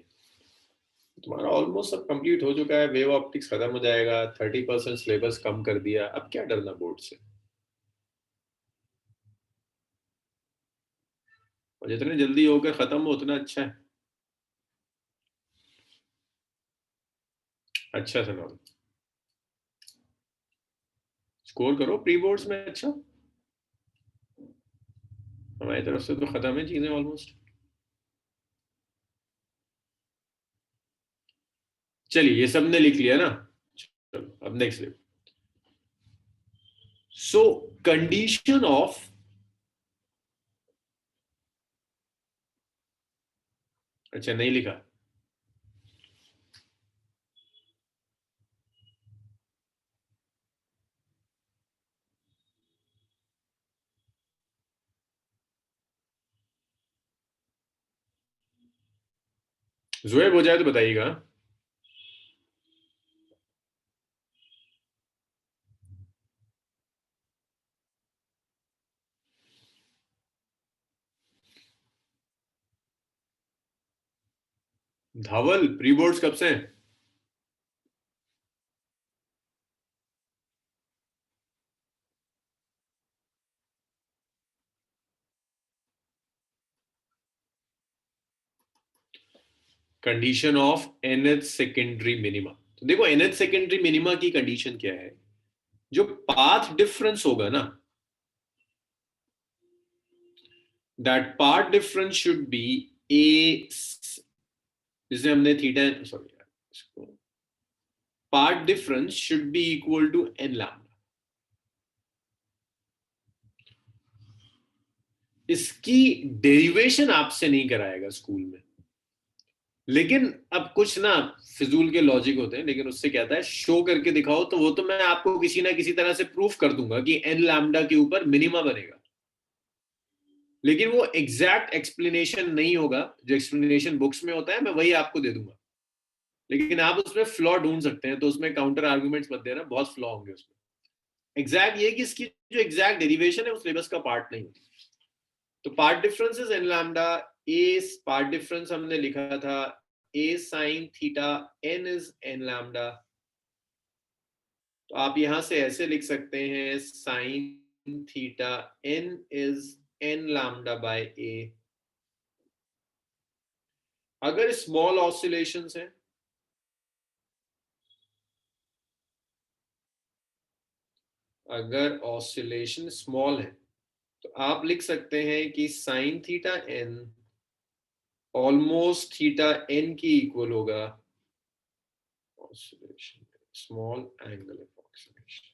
तुम्हारा ऑलमोस्ट सब कंप्लीट हो चुका है, वेव ऑप्टिक्स खत्म हो जाएगा, 30% सिलेबस कम कर दिया, अब क्या डरना बोर्ड से। और जितने जल्दी होकर खत्म हो उतना अच्छा है। अच्छा सुनाओ, स्कोर करो प्री बोर्ड्स में अच्छा। हमारी तरफ से तो खत्म है चीजें ऑलमोस्ट। चलिए ये सब ने लिख लिया ना, चलो अब नेक्स्ट देखो। सो कंडीशन ऑफ, अच्छा नहीं लिखा। जोएब हो जाए तो बताइएगा। धावल प्री बोर्ड्स कब से हैं? Condition of nth secondary minima. तो देखो एनएच सेकेंडरी मिनिमा की कंडीशन क्या है, जो पाथ डिफरेंस होगा ना, that path difference should be A, जिसे हमने theta, sorry, path difference should be equal to N lambda. इसकी डेरिवेशन आपसे नहीं कराएगा स्कूल में, लेकिन अब कुछ ना फिजूल के लॉजिक होते हैं, लेकिन उससे कहता है शो करके दिखाओ, तो वो तो मैं आपको किसी ना किसी तरह से प्रूफ कर दूंगा कि एन लैम्डा के ऊपर मिनिमा बनेगा। लेकिन वो एग्जैक्ट एक्सप्लेनेशन नहीं होगा, जो एक्सप्लेनेशन बुक्स में होता है मैं वही आपको दे दूंगा, लेकिन आप उसमें फ्लॉ ढूंढ सकते हैं, तो उसमें काउंटर आर्गुमेंट्स मत देना, बहुत फ्लॉ होंगे उसमें। एग्जैक्ट ये कि इसकी जो एग्जैक्ट डेरिवेशन है वो सिलेबस का पार्ट नहीं होती। तो part difference is N lambda A path difference हमने लिखा था A sine theta N is N lambda, तो आप यहां से ऐसे लिख सकते हैं sine theta N is N lambda by A. अगर स्मॉल ऑसिलेशंस है, अगर ऑसिलेशन स्मॉल है तो आप लिख सकते हैं कि sine theta n almost theta n की इक्वल होगा ऑसिलेशन स्मॉल एंगल अप्रोक्सीमेशन।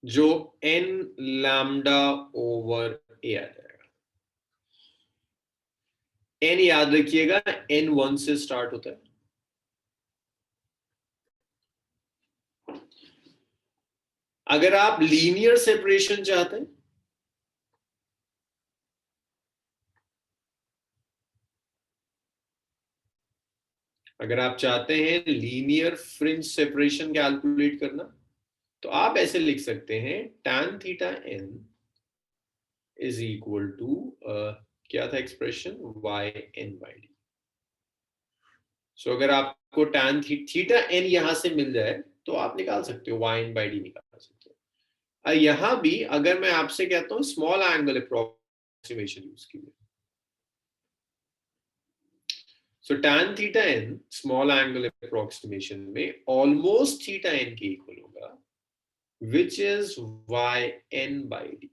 जो एन लैम्डा ओवर ए आ जाएगा। एन याद रखिएगा एन 1 से स्टार्ट होता है। अगर आप लीनियर सेपरेशन चाहते हैं, अगर आप चाहते हैं लीनियर फ्रिंज सेपरेशन कैलकुलेट करना, तो आप ऐसे लिख सकते हैं tan theta n is equal to क्या था expression y n by d। So अगर आपको tan थीटा n यहां से मिल जाए तो आप निकाल सकते हो y n by d निकाल सकते हो। यहां भी अगर मैं आपसे कहता हूं स्मॉल एंगल अप्रोक्सीमेशन यूज कीजिए, सो tan theta n small angle approximation में ऑलमोस्ट थीटा n के इक्वल होगा which is yn by d।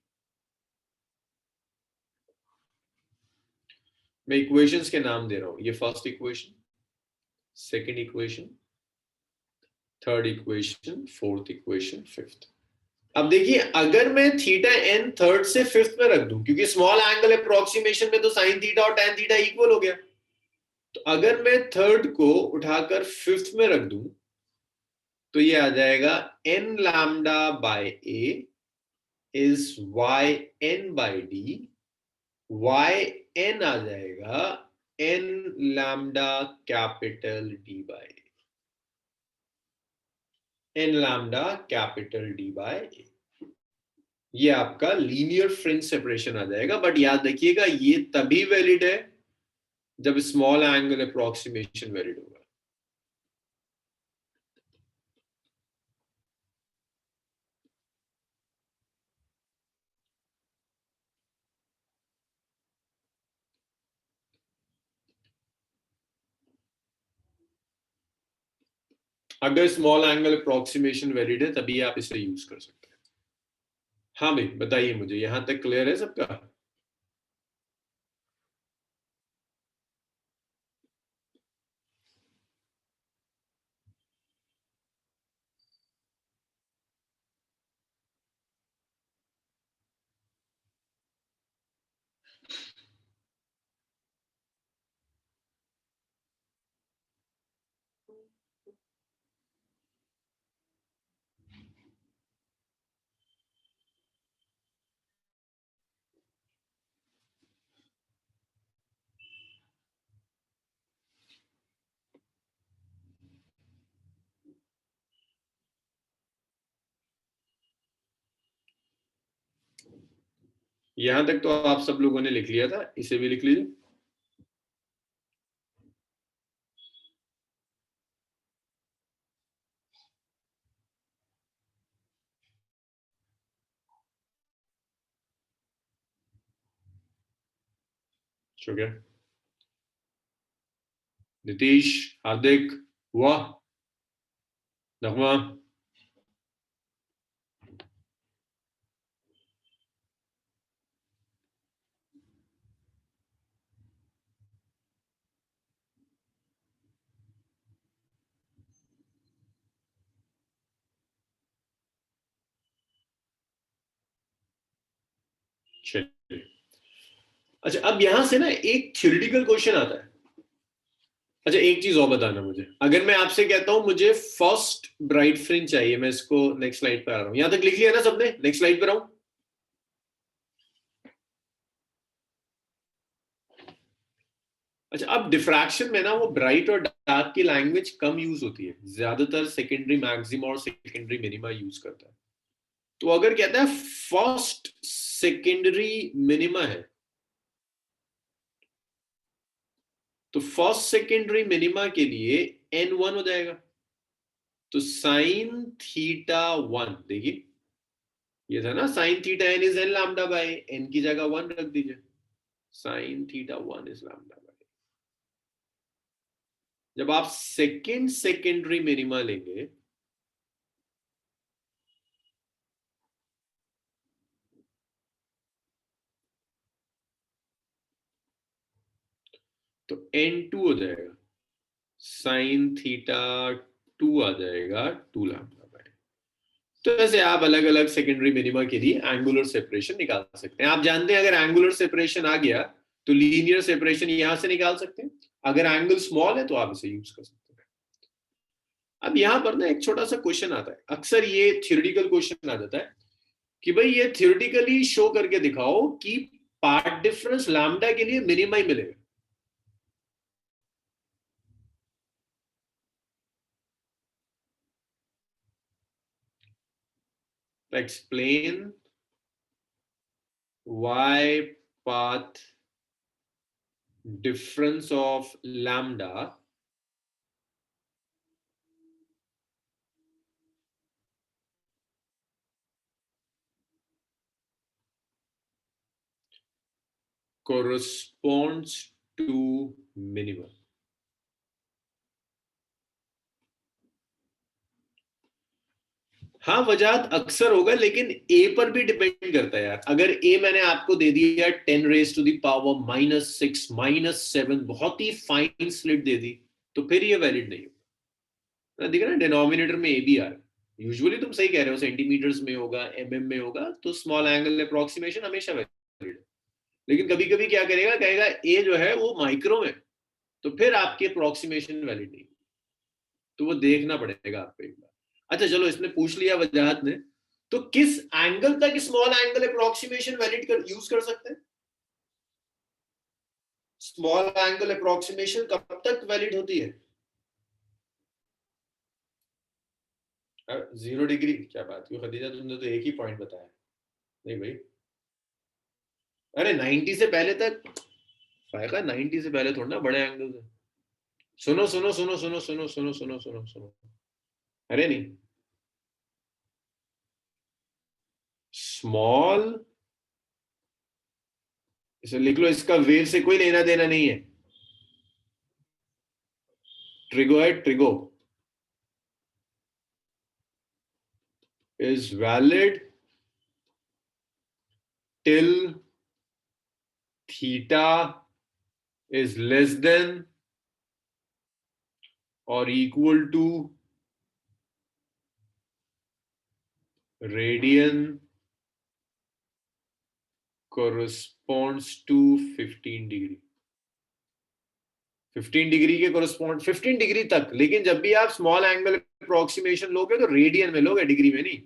मैं इक्वेशंस के नाम दे रहा हूं, ये first equation, second equation, third equation, fourth equation, fifth. अब देखिए अगर मैं थीटा एन थर्ड से फिफ्थ में रख दूं, क्योंकि स्मॉल एंगल अप्रोक्सीमेशन में तो साइन थीटा और टैन थीटा इक्वल हो गया, तो अगर मैं थर्ड को उठाकर फिफ्थ में रख दूं तो ये आ जाएगा N lambda by A is Y N by D, Y N आ जाएगा N lambda capital D by N lambda capital D by A. ये आपका लीनियर फ्रिंज सेपरेशन आ जाएगा। बट याद रखिएगा ये तभी वैलिड है जब स्मॉल एंगल अप्रोक्सीमेशन वैलिड होगा। अगर स्मॉल एंगल अप्रोक्सीमेशन वैलिड है तभी आप इसे यूज कर सकते हैं। हाँ भाई बताइए मुझे, यहां तक क्लियर है सबका? यहां तक तो आप सब लोगों ने लिख लिया था, इसे भी लिख लीजिए। हो गया? नीतीश, हार्दिक, वाह, नगमा, चलिए। अच्छा अब यहां से ना एक थ्योरेटिकल क्वेश्चन आता है। अच्छा एक चीज और बताना मुझे, अगर मैं आपसे कहता हूं मुझे फर्स्ट ब्राइट फ्रिंज चाहिए, मैं इसको नेक्स्ट स्लाइड पे आ रहा हूं, यहां तक लिख लिया ना सबने? नेक्स्ट स्लाइड पे रहूं? अच्छा, अब डिफ्रैक्शन में ना वो ब्राइट और डार्क की लैंग्वेज कम यूज होती है, ज्यादातर सेकेंडरी मैक्सिमा और सेकेंडरी मिनिमा यूज करता है। तो अगर कहता है फर्स्ट सेकेंडरी मिनिमा है, तो फर्स्ट सेकेंडरी मिनिमा के लिए n1 हो जाएगा। तो साइन थीटा 1, देखिए ये था ना, sign theta n is n lambda by n की जगह 1 रख दीजिए, sine theta 1 is lambda by. जब आप सेकेंड सेकेंडरी मिनिमा लेंगे तो n2 हो जाएगा, साइन थीटा 2 आ जाएगा 2 लैम्डा बाय। तो ऐसे आप अलग अलग सेकेंडरी मिनिमा के लिए एंगुलर सेपरेशन निकाल सकते हैं। आप जानते हैं अगर एंगुलर सेपरेशन आ गया तो लीनियर सेपरेशन यहां से निकाल सकते हैं। अगर एंगल स्मॉल है तो आप इसे यूज कर सकते हैं। अब यहां पर ना एक छोटा सा क्वेश्चन आता है, अक्सर ये थ्योरेटिकल क्वेश्चन आ जाता है कि भाई ये थ्योरेटिकली शो करके दिखाओ कि पार्ट डिफरेंस लैम्डा के लिए मिनिमा ही मिलेगा। तो explain why path difference of lambda corresponds to minimum। हाँ, वजाहत अक्सर होगा, लेकिन ए पर भी डिपेंड करता है यार। अगर ए मैंने आपको दे दिया 10⁻⁻⁶ -7, बहुत ही फाइन स्लिट दे दी, तो फिर ये वैलिड नहीं होगा। दिख रहा है डिनोमिनेटर में ए भी आ रहा है। यूजुअली तुम सही कह रहे हो, सेंटीमीटर्स में होगा, में होगा, तो स्मॉल एंगल अप्रोक्सीमेशन हमेशा वैलिड है। लेकिन कभी कभी क्या करेगा, कहेगा ए जो है वो माइक्रो में, तो फिर आपकी अप्रोक्सीमेशन वैलिड नहीं, तो वो देखना पड़ेगा आपको एक बार। अच्छा चलो, इसने पूछ लिया वजाहत ने, तो किस एंगल तक स्मॉल एंगल अप्रोक्सीमेशन वैलिड कर यूज कर सकते हैं? स्मॉल एंगल अप्रोक्सीमेशन कब तक वैलिड होती है? 0 डिग्री? क्या बात की खदीजा, तुमने तो एक ही पॉइंट बताया। नहीं भाई, अरे 90 से पहले तक फायदा, 90 से पहले थोड़ा ना बड़े एंगल है। सुनो सुनो सुनो सुनो सुनो सुनो सुनो सुनो सुनो, अरे नहीं, स्मॉल, इसे लिख लो, इसका वेव से कोई लेना देना नहीं है। ट्रिगो है, trigo is valid till theta is less than or equal to radian corresponds to 15 degree. 15 degree के कोरस्पॉन्ड 15 डिग्री तक, लेकिन जब भी आप स्मॉल एंगल अप्रोक्सीमेशन लोगे तो रेडियन में लोगे, डिग्री में नहीं।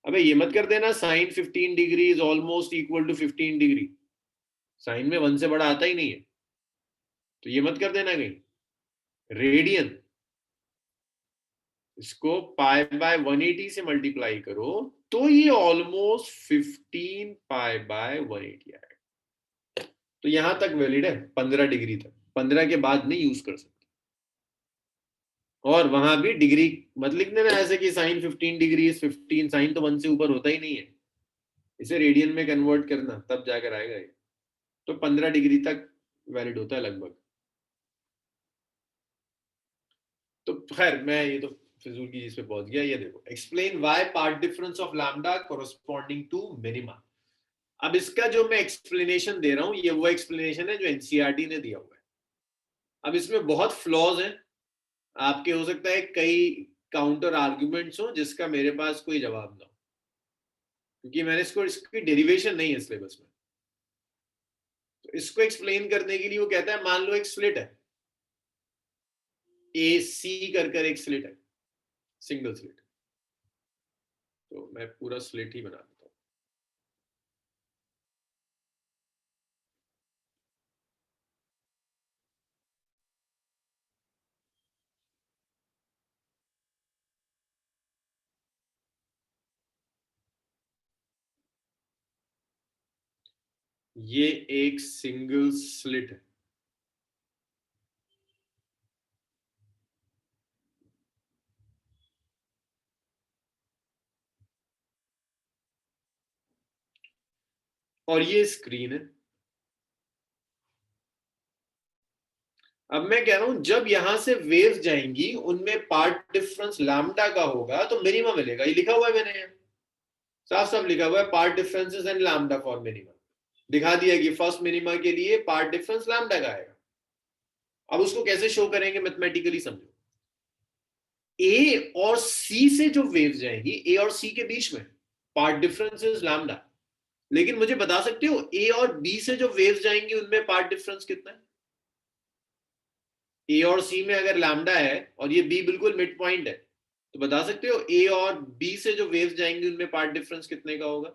अबे ये मत कर देना sine 15 degree is almost equal to 15 degree, sine में 1 से बड़ा आता ही नहीं है, तो ये मत कर देना कहीं। रेडियन, इसको पाई बाय 180 से मल्टीप्लाई करो तो ये ऑलमोस्ट 15 पाई बाय 180 आएगा। तो यहां तक वैलिड है, 15 डिग्री तक, 15 के बाद नहीं यूज कर सकते। और वहां भी डिग्री मत लिख देना ऐसे कि साइन 15 डिग्री इज 15, साइन तो 1 से ऊपर होता ही नहीं है, इसे रेडियन में कन्वर्ट करना तब जाकर आएगा ये। तो 15 डिग्री तक वैलिड होता है लगभग। तो खैर मैं ये तो फिजूल की चीज पे पहुंच गया। ये देखो, explain why part difference of lambda corresponding to minima. अब इसका जो मैं एक्सप्लेनेशन दे रहा हूं, ये वो एक्सप्लेनेशन है जो एनसीईआरटी ने दिया हुआ है। अब इसमें बहुत फ्लॉज हैं, आपके हो सकता है कई काउंटर आर्ग्यूमेंट्स हो जिसका मेरे पास कोई जवाब ना हो, क्योंकि मैंने इसकी डेरिवेशन नहीं है सिलेबस में। तो इसको एक्सप्लेन करने के लिए वो कहता है, मान लो एक स्लिट है, ए सी कर एक स्लिट है, सिंगल स्लिट। तो मैं पूरा स्लिट ही बना देता हूँ। ये एक सिंगल स्लिट है, और ये स्क्रीन है। अब मैं कह रहा हूं जब यहां से वेव्स जाएंगी उनमें पार्ट डिफरेंस लैम्डा का होगा तो मिनिमम मिलेगा। ये लिखा हुआ है मैंने, साफ साफ लिखा हुआ है part differences and lambda for minimum. दिखा दिया कि फर्स्ट मिनिमा के लिए पार्ट डिफरेंस लैम्डा का आएगा। अब उसको कैसे शो करेंगे मैथमेटिकली समझो। ए और सी से जो वेव्स जाएंगी, ए और सी के बीच में पार्ट डिफरेंस इज लैम्डा। लेकिन मुझे बता सकते हो ए और बी से जो वेव्स जाएंगी उनमें पार्ट डिफरेंस कितना है? ए और सी में अगर लैम्डा है और ये बी बिल्कुल मिड पॉइंट है, तो बता सकते हो ए और बी से जो वेव्स जाएंगी उनमें पार्ट डिफरेंस कितने का होगा?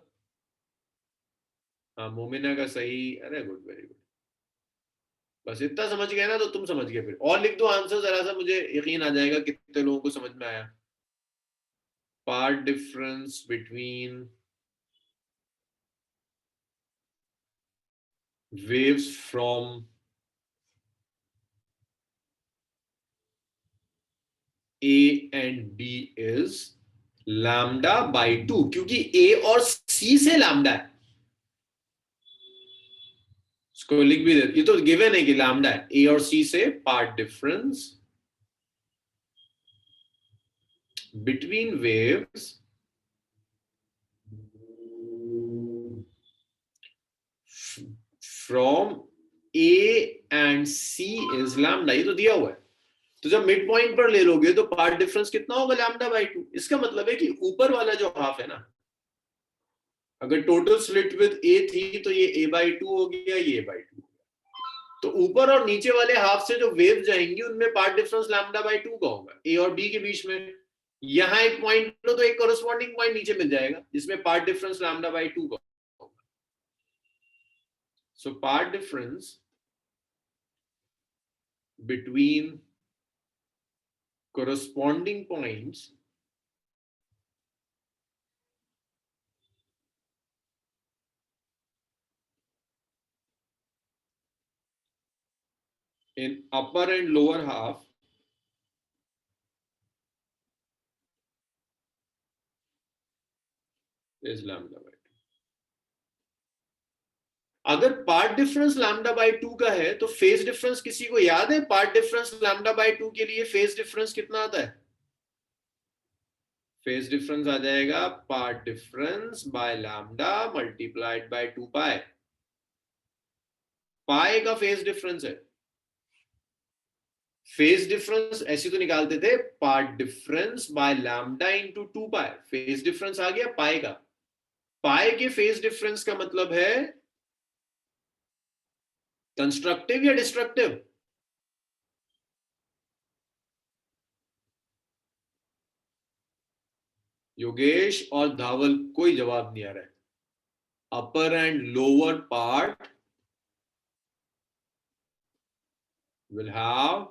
हाँ, मोमिना का सही। अरे गुड, वेरी गुड। बस इतना समझ गए ना तो तुम समझ गए। फिर और लिख दो आंसर जरा सा, मुझे यकीन आ जाएगा कितने लोगों को समझ में आया। Path difference between waves from A and B is lambda by 2, क्योंकि A और C से लैम्डा है। इसको लिख भी दे, ये तो गिवन है कि लैम्डा है। A और C से path difference between waves from A and C is lambda. ये तो दिया हुआ है। तो जब मिड पॉइंट पर ले लोगे तो पार्ट डिफरेंस कितना होगा? Lambda by 2। इसका मतलब है कि ऊपर वाला जो हाफ है ना, अगर टोटल स्लिट विद ए थी तो ये a बाई 2 हो गया, ये a बाई 2। तो ऊपर और नीचे वाले हाफ से जो वेव जाएंगी उनमें पार्ट डिफरेंस लैम्डा बाई 2 का होगा, ए और बी के बीच में। यहां एक पॉइंट लो तो एक कोरस्पॉन्डिंग पॉइंट नीचे मिल जाएगा जिसमें पार्ट डिफरेंस लैम्डा बाई 2 का होगा। So path difference between corresponding points in upper and lower half is lambda by 2। अगर पार्ट डिफरेंस लैम्डा बाई 2 का है तो फेज डिफरेंस किसी को याद है? पार्ट डिफरेंस लैम्डा बाई 2 के लिए फेज डिफरेंस कितना आता है? फेज डिफरेंस आ जाएगा path difference by lambda multiplied by 2 pi. Pi का फेज डिफरेंस है। फेज डिफरेंस ऐसे तो निकालते थे path difference by lambda into 2 pi. Phase difference आ गया पाई का। पाई के फेज डिफरेंस का मतलब है कंस्ट्रक्टिव या डिस्ट्रक्टिव? योगेश और धावल कोई जवाब नहीं आ रहा है। Upper and lower part will have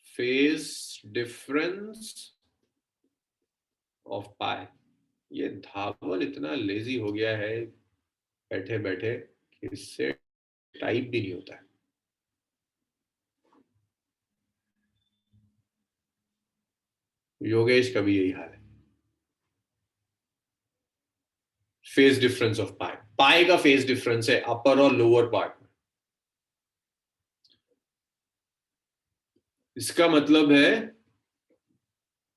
phase difference of pi। ये धावल इतना लेजी हो गया है बैठे बैठे कि इससे टाइप भी नहीं होता है। योगेश का भी यही हाल है। Phase difference of pi, pi का फेज डिफरेंस है अपर और लोअर पार्ट में। इसका मतलब है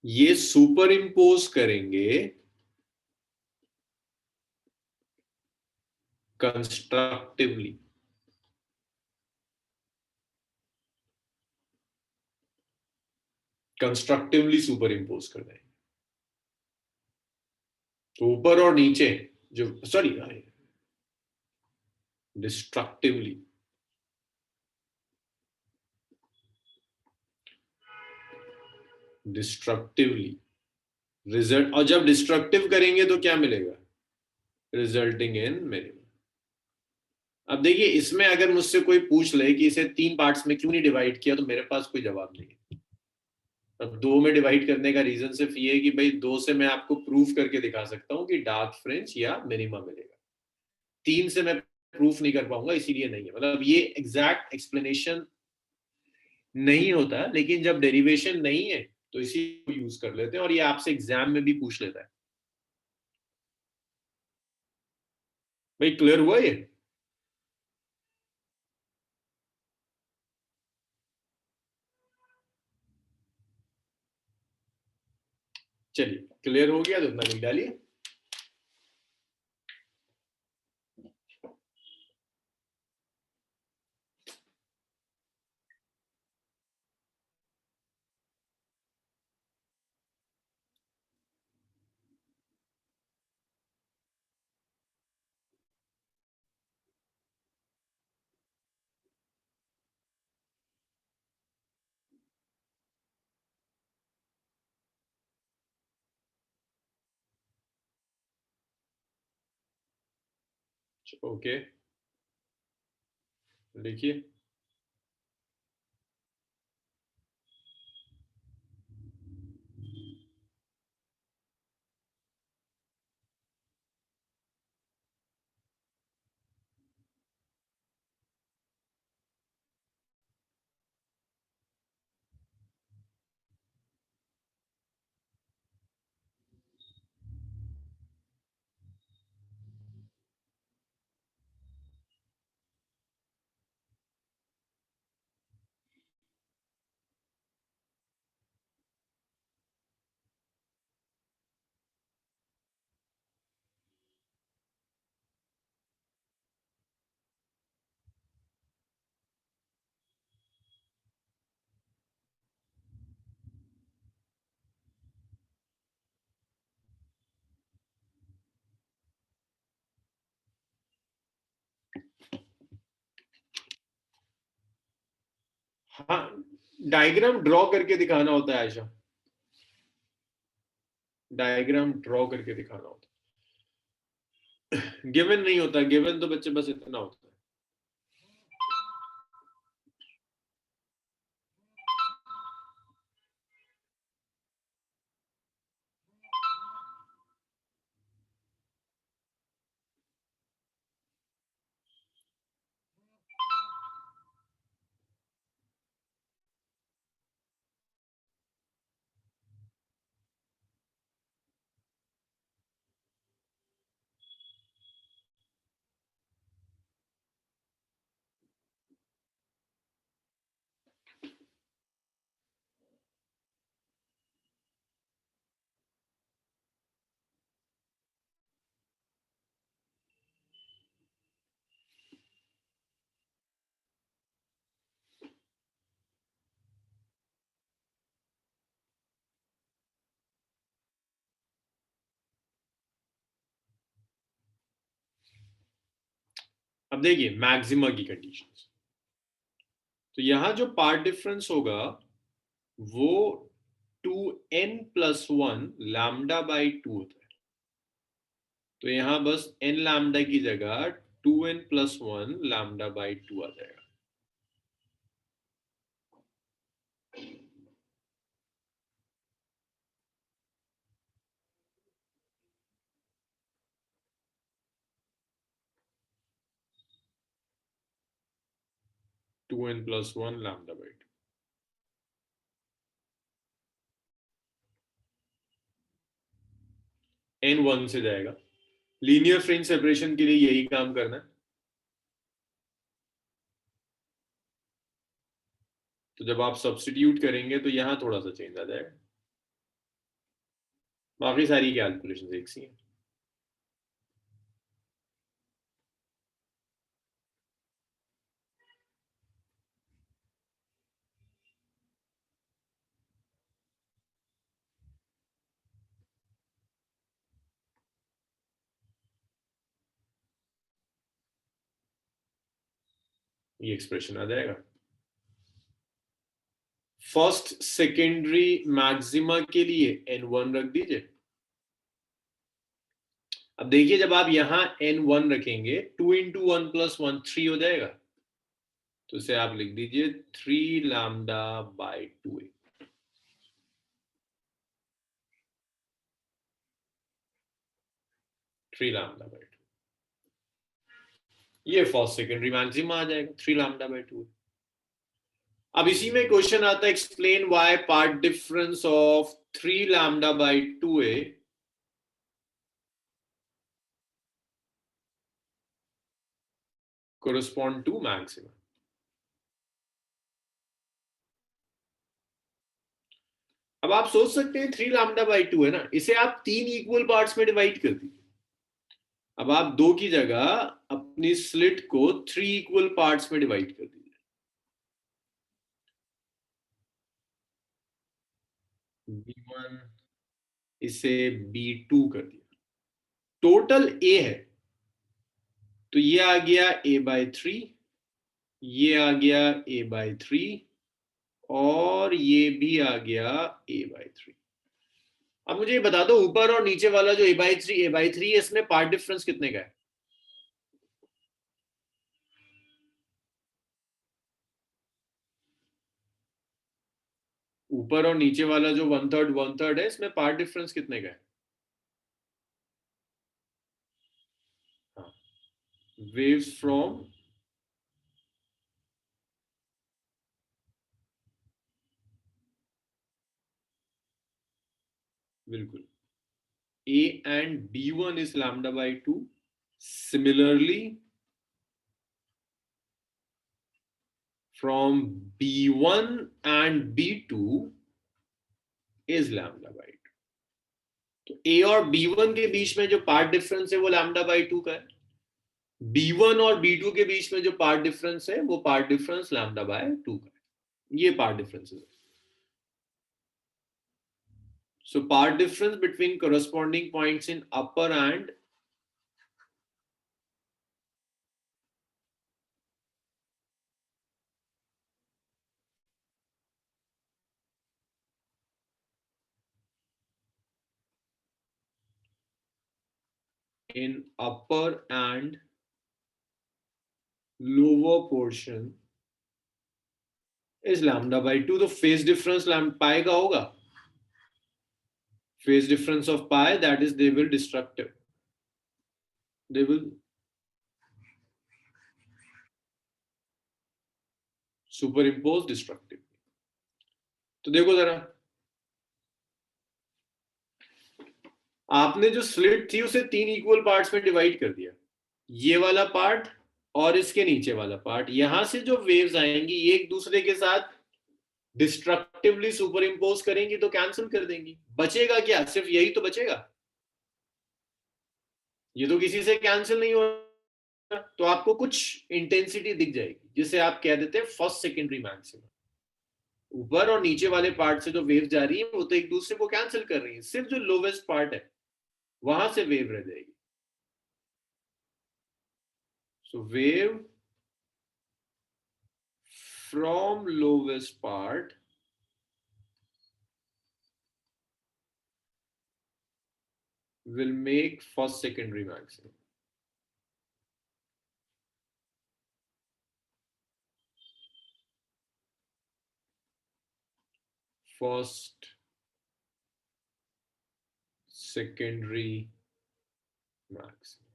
ये सुपर इंपोज करेंगे कंस्ट्रक्टिवली। कंस्ट्रक्टिवली सुपर इंपोज कर देंगे तो ऊपर और नीचे जो, सॉरी, डिस्ट्रक्टिवली। डिस्ट्रक्टिवली रिजल्ट, और जब डिस्ट्रक्टिव करेंगे तो क्या मिलेगा? Resulting in minimum. अब देखिए, इसमें अगर मुझसे कोई पूछ ले कि इसे 3 पार्ट्स में क्यों नहीं डिवाइड किया, तो मेरे पास कोई जवाब नहीं है। अब 2 में डिवाइड करने का रीजन सिर्फ ये है कि भाई 2 से मैं आपको प्रूफ करके दिखा सकता हूं कि डार्क फ्रिंज या मिनिमा मिलेगा। 3 से मैं प्रूफ नहीं कर पाऊंगा, इसीलिए नहीं है। मतलब ये एग्जैक्ट एक्सप्लेनेशन नहीं होता, लेकिन जब डेरिवेशन नहीं है तो इसी को यूज कर लेते हैं, और ये आपसे एग्जाम में भी पूछ लेता है। भाई क्लियर हुआ ये? चलिए, क्लियर हो गया तो उतना लिख डालिए। ओके, लिखिए। हाँ, डायग्राम ड्रॉ करके दिखाना होता है आयशा, डायग्राम ड्रॉ करके दिखाना होता है, गिवन नहीं होता। गिवन तो बच्चे बस इतना होता है। अब देखिए मैक्सिमा की कंडीशंस, तो यहां जो पार्ट डिफरेंस होगा वो 2n+1 λ/2 होता है। तो यहां बस n लैम्डा की जगह 2n+1 λ/2 आ जाएगा। Two N plus one λ/2 n 1 से जाएगा। लीनियर फ्रिंज सेपरेशन के लिए यही काम करना है। तो जब आप सब्स्टिट्यूट करेंगे तो यहां थोड़ा सा चेंज आ जाएगा, बाकी सारी कैलकुलेशन एक सी है। ये एक्सप्रेशन आ जाएगा। फर्स्ट सेकेंडरी मैक्सिमा के लिए n1 रख दीजिए। अब देखिए जब आप यहां n1 रखेंगे 2 × 1 + 1 3 हो जाएगा। तो इसे आप लिख दीजिए 3 λ/2। 3 λ/2। ये फर्स्ट सेकेंडरी मैक्सिमा आ जाएगा 3 लैम्डा/2। अब इसी में क्वेश्चन आता है explain why part difference of 3 लैम्डा/2a correspond to maximum। अब आप सोच सकते हैं 3 लैम्डा/2 है ना, इसे आप 3 इक्वल पार्ट्स में डिवाइड कर दीजिए। अब आप 2 की जगह अपनी स्लिट को 3 इक्वल पार्ट्स में डिवाइड कर दीजिए। B1 इसे B2 कर दिया। टोटल A है तो ये आ गया A/3, ये आ गया A/3 और ये भी आ गया A/3। अब मुझे ये बता दो ऊपर और नीचे वाला जो A/3 है इसमें पार्ट डिफरेंस कितने का है? ऊपर और नीचे वाला जो 1/3 है इसमें पार्ट डिफरेंस कितने का है? हाँ, waves from बिल्कुल A and B1 is λ/2. Similarly, from B1 and B2 is λ/2। तो A और B1 के बीच में जो पार्ट डिफरेंस है वो λ/2 का है। B1 और B2 के बीच में जो पार्ट डिफरेंस है वो पार्ट डिफरेंस λ/2 का है। ये पार्ट डिफरेंस है। So part difference between corresponding points in upper and in upper and lower portion is λ/2। तो phase difference pi का होगा। Phase difference of pi, that is they will destructive, they will superimpose destructive। तो देखो जरा, आपने जो स्लिट थी उसे 3 इक्वल पार्ट्स में डिवाइड कर दिया। ये वाला पार्ट और इसके नीचे वाला पार्ट, यहां से जो वेव्स आएंगी ये एक दूसरे के साथ डिस्ट्रक्टिवली सुपर इम्पोज करेंगी तो कैंसिल कर देंगी। बचेगा क्या? सिर्फ यही तो बचेगा। ये तो किसी से कैंसिल नहीं हो रहा, तो आपको कुछ इंटेंसिटी दिख जाएगी जिसे आप कह देते हैं फर्स्ट सेकेंडरी मैक्सिमम। ऊपर और नीचे वाले पार्ट से जो वेव जा रही है वो तो एक दूसरे को कैंसिल कर रही है, सिर्फ जो लोवेस्ट पार्ट है वहां से वेव रह जाएगी। So wave from lowest part will make first secondary maximum। First secondary maximum.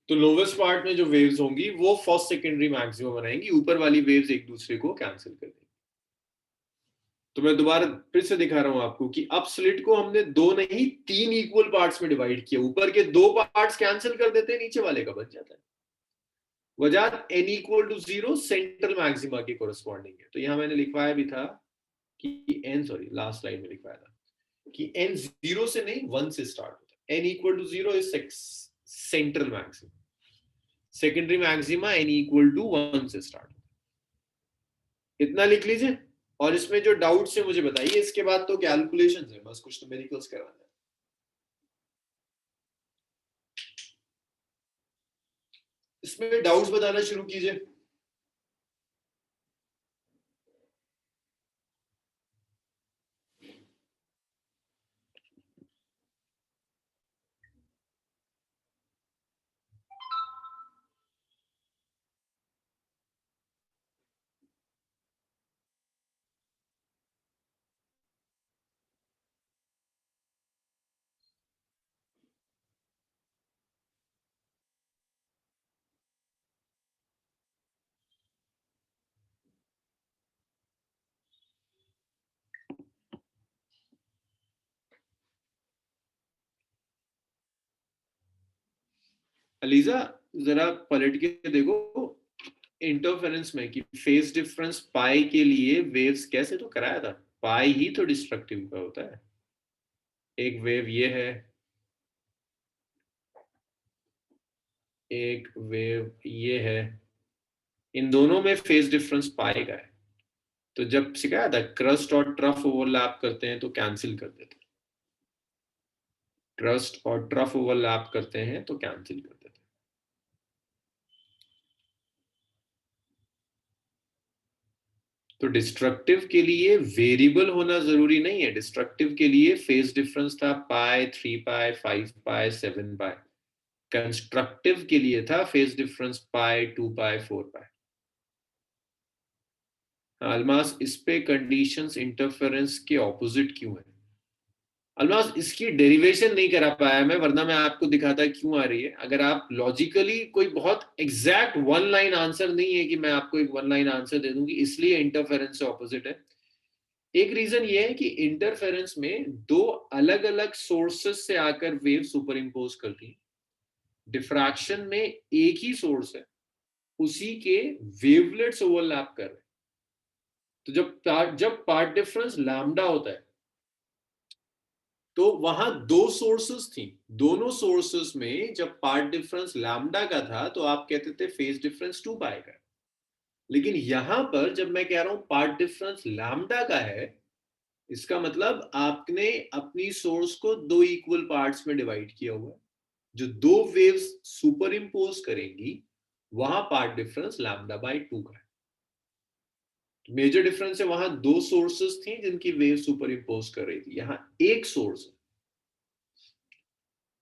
तो लोवेस्ट पार्ट में जो वेव्स होंगी वो फर्स्ट सेकेंडरी मैक्सिमम बनाएंगी, ऊपर वाली वेव्स एक दूसरे को कैंसिल कर देंगी। तो मैं दोबारा फिर से दिखा रहा हूं आपको कि अब स्लिट को हमने 2 नहीं 3 इक्वल पार्ट्स में डिवाइड किया। ऊपर के 2 पार्ट्स कैंसिल कर देते हैं, नीचे वाले का बच जाता है। वजह n=0 सेंट्रल मैक्सिमा के कोरस्पॉन्डिंग है। तो यहां मैंने लिखवाया भी था कि n, सॉरी लास्ट स्लाइड में लिखवाया था कि n 0 से नहीं 1 से स्टार्ट होता है। n=0 is central maxima, secondary maxima n=1 से स्टार्ट होता है। इतना लिख लीजिए। और इसमें जो डाउट्स है मुझे बताइए, इसके बाद तो कैलकुलेशंस है, बस कुछ न्यूमेरिकल्स करवाना है। इसमें डाउट्स बताना शुरू कीजिए। अलीजा जरा पलट के देखो इंटरफेरेंस में कि फेज डिफरेंस पाई के लिए वेव्स कैसे तो कराया था, पाई ही तो डिस्ट्रक्टिव का होता है। एक वेव ये है, एक वेव ये है, इन दोनों में फेज डिफरेंस पाई का है। तो जब सिखाया था क्रस्ट और ट्रफ ओवरलैप करते हैं तो कैंसिल कर देते हैं, क्रस्ट और ट्रफ ओवरलैप करते हैं तो कैंसिल कर देते हैं। तो डिस्ट्रक्टिव के लिए वेरिएबल होना जरूरी नहीं है। डिस्ट्रक्टिव के लिए फेज डिफरेंस था पाई, 3 पाई, 5 पाई, 7 पाई। कंस्ट्रक्टिव के लिए था फेज डिफरेंस पाई, 2 पाई, 4 पाई। अलमास इस पे कंडीशंस इंटरफेरेंस के ऑपोजिट क्यों है? अलमास इसकी डेरिवेशन नहीं करा पाया मैं, वरना मैं आपको दिखाता क्यों आ रही है। अगर आप लॉजिकली कोई बहुत एग्जैक्ट वन लाइन आंसर नहीं है कि मैं आपको एक वन लाइन आंसर दे दूंगी इसलिए इंटरफेरेंस से ऑपोजिट है। एक रीजन ये है कि इंटरफेरेंस में दो अलग अलग सोर्सेस से आकर वेव सुपर इम्पोज करती है। डिफ्रैक्शन में एक ही सोर्स है, उसी के वेवलेट्स ओवरलैप कर रहे हैं। तो जब पार्ट डिफरेंस लैम्डा होता है तो वहां दो सोर्सेस थी, दोनों सोर्सेस में जब पार्ट डिफरेंस लैम्डा का था तो आप कहते थे फेज डिफरेंस 2 पाई का। लेकिन यहां पर जब मैं कह रहा हूं पार्ट डिफरेंस लैम्डा का है, इसका मतलब आपने अपनी सोर्स को दो इक्वल पार्ट्स में डिवाइड किया हुआ है। जो दो वेव्स सुपर इम्पोज करेंगी वहां पार्ट डिफरेंस लैम्डा बाई 2 का है। मेजर डिफरेंस है वहां दो सोर्सेस थी जिनकी वेव सुपर इम्पोज कर रही थी, यहां एक सोर्स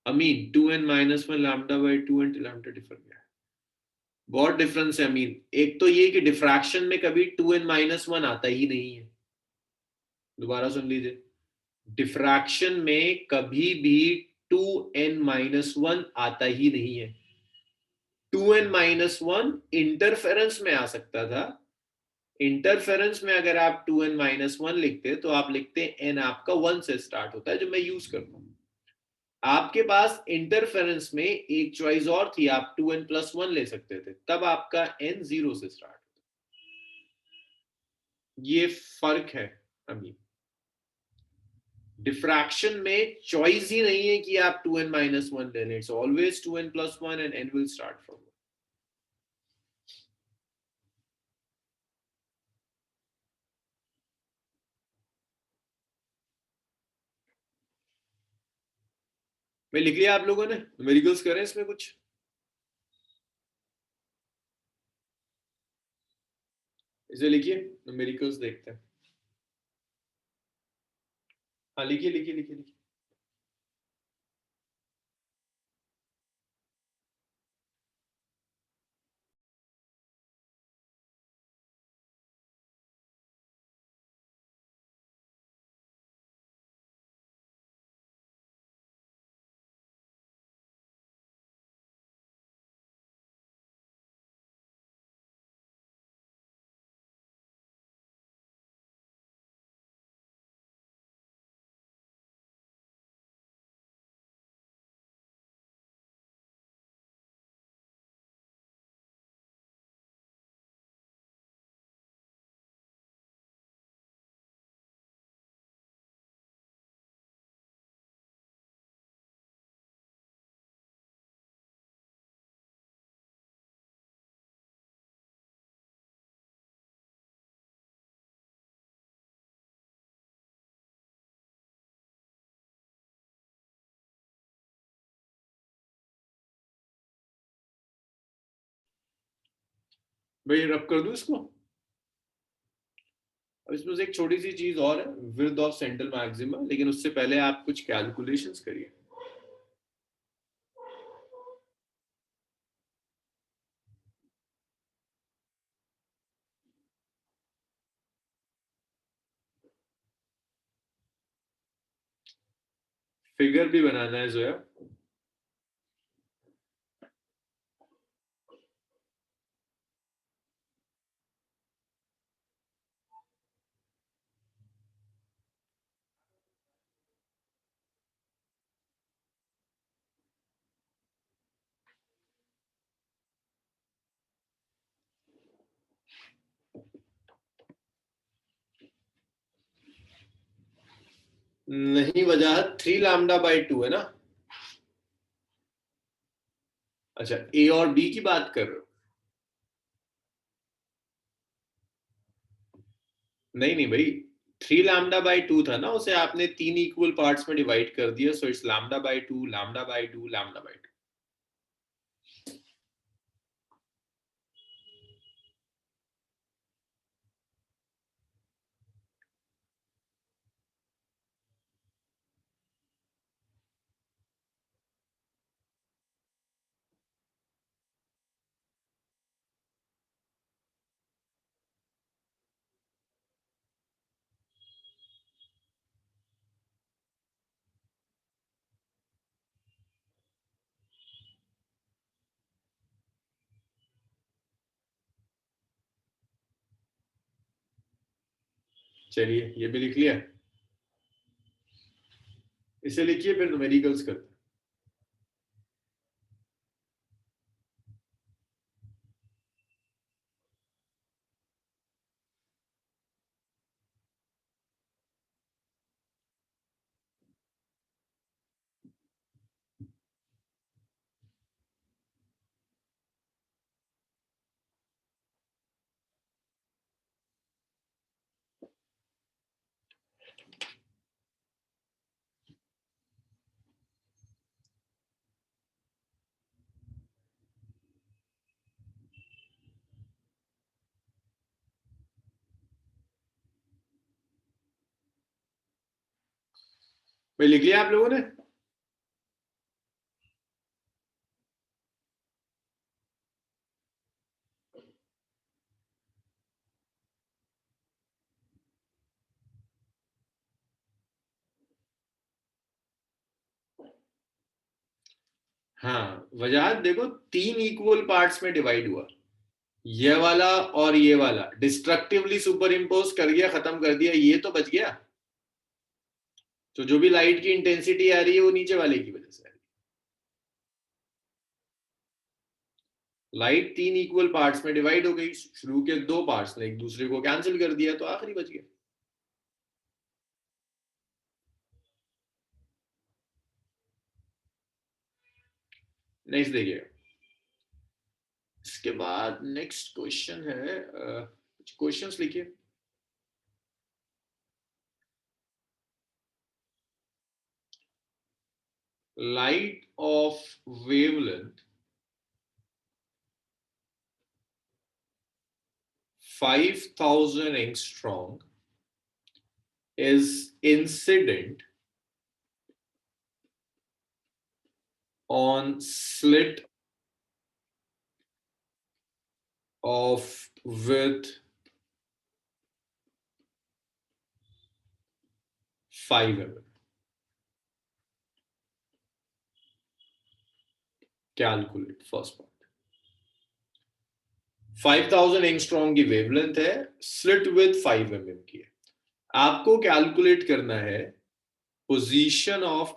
अमीन 2n-1 lambda by 2 and lambda differ गया है। बहुत डिफरेंस है अमीन। एक तो ये कि डिफ्रैक्शन में कभी 2n-1 आता ही नहीं है, दोबारा सुन लीजिए, डिफ्रैक्शन में कभी भी 2n-1 आता ही नहीं है। 2n-1 इंटरफेरेंस में आ सकता था। इंटरफेरेंस में अगर आप 2n-1 लिखते तो आप लिखते n आपका 1 से स्टार्ट होता है, जो मैं यूज करता हूं। आपके पास इंटरफेरेंस में एक चॉइस और थी, आप 2n+1 ले सकते थे, तब आपका n 0 से स्टार्ट होता। ये फर्क है अभी। डिफ्रैक्शन में चॉइस ही नहीं है कि आप 2n-1 ले लें, it's always 2n+1 and n will start from. मैं लिख लिया आप लोगों ने, न्यूमेरिकल्स करें इसमें कुछ? इसे लिखिए, न्यूमेरिकल्स देखते हैं। हाँ लिखिए लिखिए लिखिए लिखिए। भाई रब कर दूं इसको। अब इसमें से एक छोटी सी चीज और है, विड्थ ऑफ सेंट्रल मैक्सिमा, लेकिन उससे पहले आप कुछ कैलकुलेशंस करिए। फिगर भी बनाना है जोया। नहीं वजाहत 3 लैम्डा बाय 2 है ना। अच्छा ए और बी की बात कर रहे हो? नहीं नहीं भाई, 3 लैम्डा बाय 2 था ना, उसे आपने 3 इक्वल पार्ट्स में डिवाइड कर दिया, so it's lambda by 2 lambda by 2 lambda by 2। चलिए ये भी लिख लिया, इसे लिखिए फिर न्यूमेरिकल्स करते हैं। भाई लिख लिया आप लोगों ने? हाँ वजाहत देखो, 3 इक्वल पार्ट्स में डिवाइड हुआ, ये वाला और ये वाला डिस्ट्रक्टिवली सुपर इम्पोज कर दिया, खत्म कर दिया, ये तो बच गया। तो जो भी लाइट की इंटेंसिटी आ रही है वो नीचे वाले की वजह से आ रही है। लाइट 3 इक्वल पार्ट्स में डिवाइड हो गई, शुरू के 2 पार्ट्स ने एक दूसरे को कैंसिल कर दिया, तो आखिरी बच गया। नेक्स्ट देखिए, इसके बाद नेक्स्ट क्वेश्चन है, कुछ क्वेश्चंस लिखिए। Light of wavelength 5000 angstrom is incident on slit of width 5 mm. Calculate first part. 5000 angstrom की वेवलेंथ है, स्लिट विद 5 mm की है। आपको कैलकुलेट करना है position of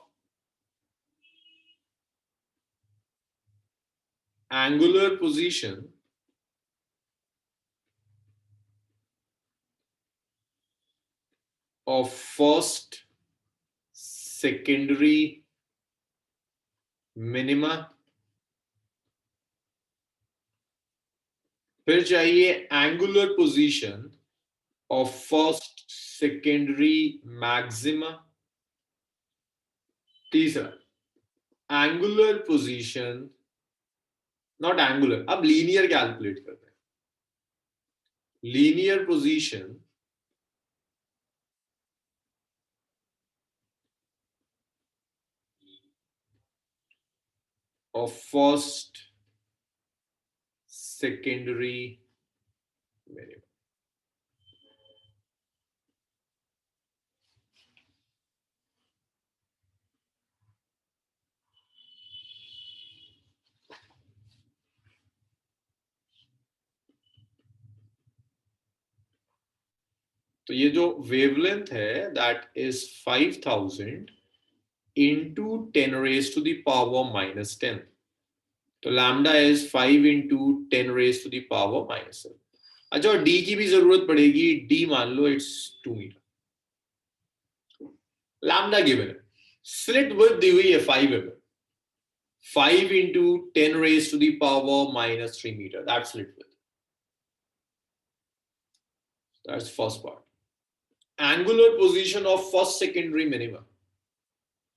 angular position of first secondary minima, फिर चाहिए angular position of first secondary maxima, तीसरा एंगुलर पोजीशन, नॉट एंगुलर, अब लीनियर कैलकुलेट करते हैं, linear position of first secondary minimum. तो ये जो वेवलेंथ है that is 5000 into 10 raise to the power -10, तो lambda is 5 into 10 raise to the power -7। अच्छा, और डी की भी जरूरत पड़ेगी, डी मान लो इट्स 2 मीटर। लैम्डा गिवन है, स्लिट विड्थ दी हुई है 5 mm, 5 into 10 raised to the power minus 3 meter. That's slit width. That's first part. Angular position of first secondary minima.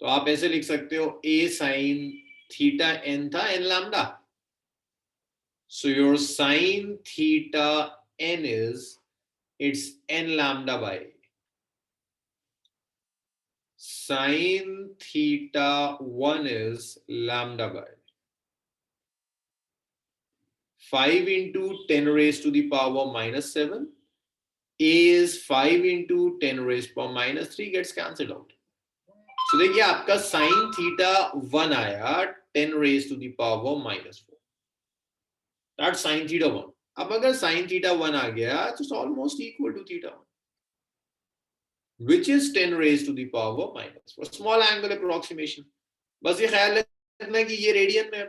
तो आप ऐसे लिख सकते हो a sin theta n था n lambda. So your sin theta n is it's n lambda by sin theta 1 is lambda by 5 into 10 raised to the power minus 7. A is 5 into 10 raised to power minus 3 gets cancelled out. So देखिए आपका sin theta 1 आया 10 raised to the power minus 4. That's sin theta 1. अब अगर sin theta 1 आ गया तो it's almost equal to theta 1, which is 10 raised to the power minus 4. Small angle approximation. बस ये ख्याल रखना कि ये रेडियन में है।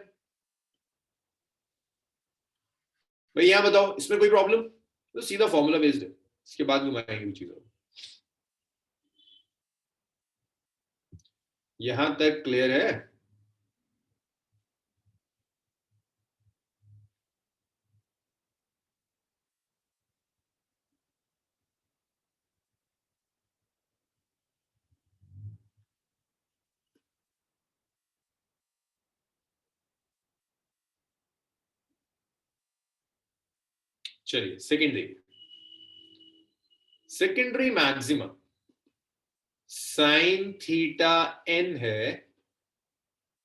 भाई यहाँ बताओ इसमें कोई प्रॉब्लम? तो सीधा फॉर्मूला बेस्ड है, इसके बाद घुमाएंगे वो चीजों। यहां तक क्लियर है? चलिए secondary maximum sign theta n है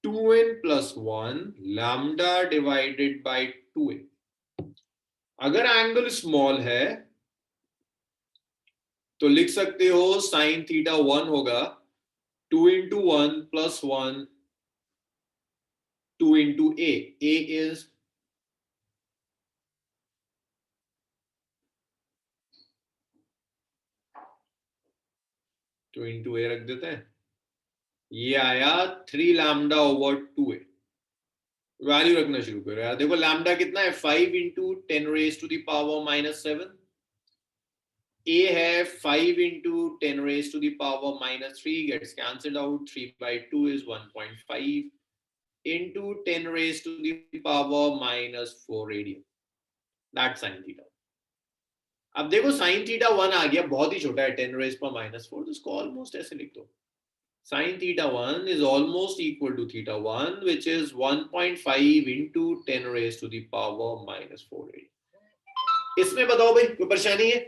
2n plus 1 lambda divided by 2n. अगर एंगल स्मॉल है तो लिख सकते हो साइन थीटा 1 होगा 2 into 1 plus 1 2 into a. A is 2 into a रख देते हैं, ये आया 3 लैम्डा ओवर 2a. वैल्यू रखना शुरू करो यार। देखो लैम्डा कितना है 5 into 10 raised to the power minus 7. a है 5 into 10 raised to the power minus 3 gets cancelled out. 3 by 2 is 1.5 into 10 raised to the power minus 4 radian. That's sin theta. अब देखो sin theta 1 आ गया, बहुत ही छोटा है 10 raised to minus 4, तो इसको ऑलमोस्ट ऐसे लिख दो sin theta 1 is almost equal to theta 1, which is 1.5 into 10 raised to the power minus 4 radian. इसमें बताओ भाई कोई परेशानी है?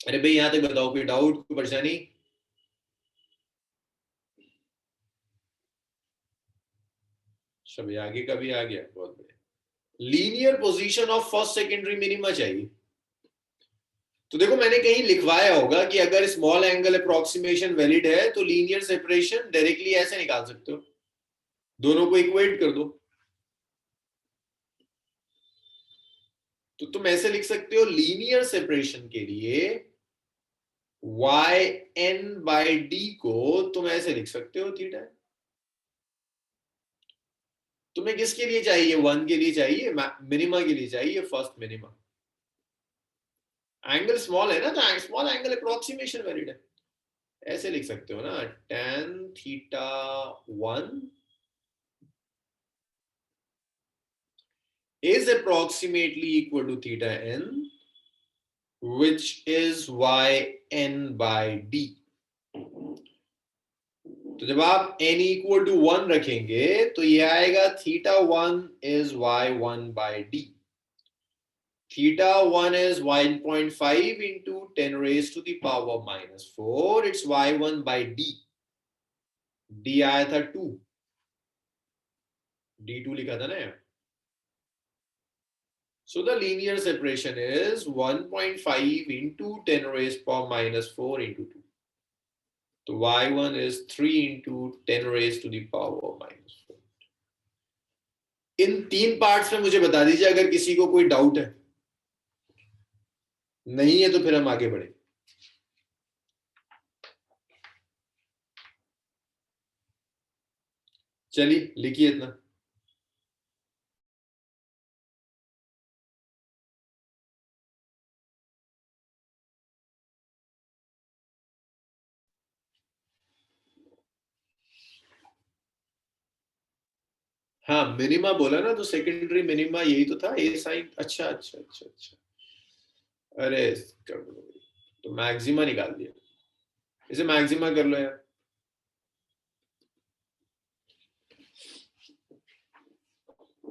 अरे भाई यहां तक बताओ, कोई डाउट, कोई परेशानी? सब आगे का भी आ गया, बहुत बढ़िया। Linear position of first secondary minima चाहिए। तो देखो मैंने कहीं लिखवाया होगा कि अगर स्मॉल एंगल अप्रोक्सीमेशन वैलिड है तो लीनियर सेपरेशन डायरेक्टली ऐसे निकाल सकते हो, दोनों को इक्वेट कर दो। तो तुम ऐसे लिख सकते हो लीनियर सेपरेशन के लिए yn/d को तुम ऐसे लिख सकते हो थीटा। तुम्हें किसके लिए चाहिए? 1 के लिए चाहिए, मिनिमा के लिए चाहिए, फर्स्ट मिनिमा। एंगल स्मॉल है ना, तो स्मॉल एंगल अप्रोक्सीमेशन वैलिड है, ऐसे लिख सकते हो ना tan theta 1 is approximately equal to theta n, which is yn by d. तो जब आप n equal to 1 रखेंगे तो ये आएगा theta 1 is y1 by d. Theta 1 is 1.5 into 10 raised to the power minus 4. It's y1 by d. d आया था 2, d2 लिखा था ना यार। So the linear separation is 1.5 into 10 raised to power minus 4 into 2. So y1 is 3 into 10 raised to the power minus 4. In 3 parts में मुझे बता दीजिए अगर किसी को कोई डाउट है। नहीं है तो फिर हम आगे बढ़े। चलिए लिखिए इतना। हाँ मिनिमा बोला ना, तो सेकेंडरी मिनिमा यही तो था, ए साइन। अच्छा अच्छा अच्छा अच्छा, अरे तो मैक्सिमा निकाल दिया, इसे मैक्सिमा कर लो यार।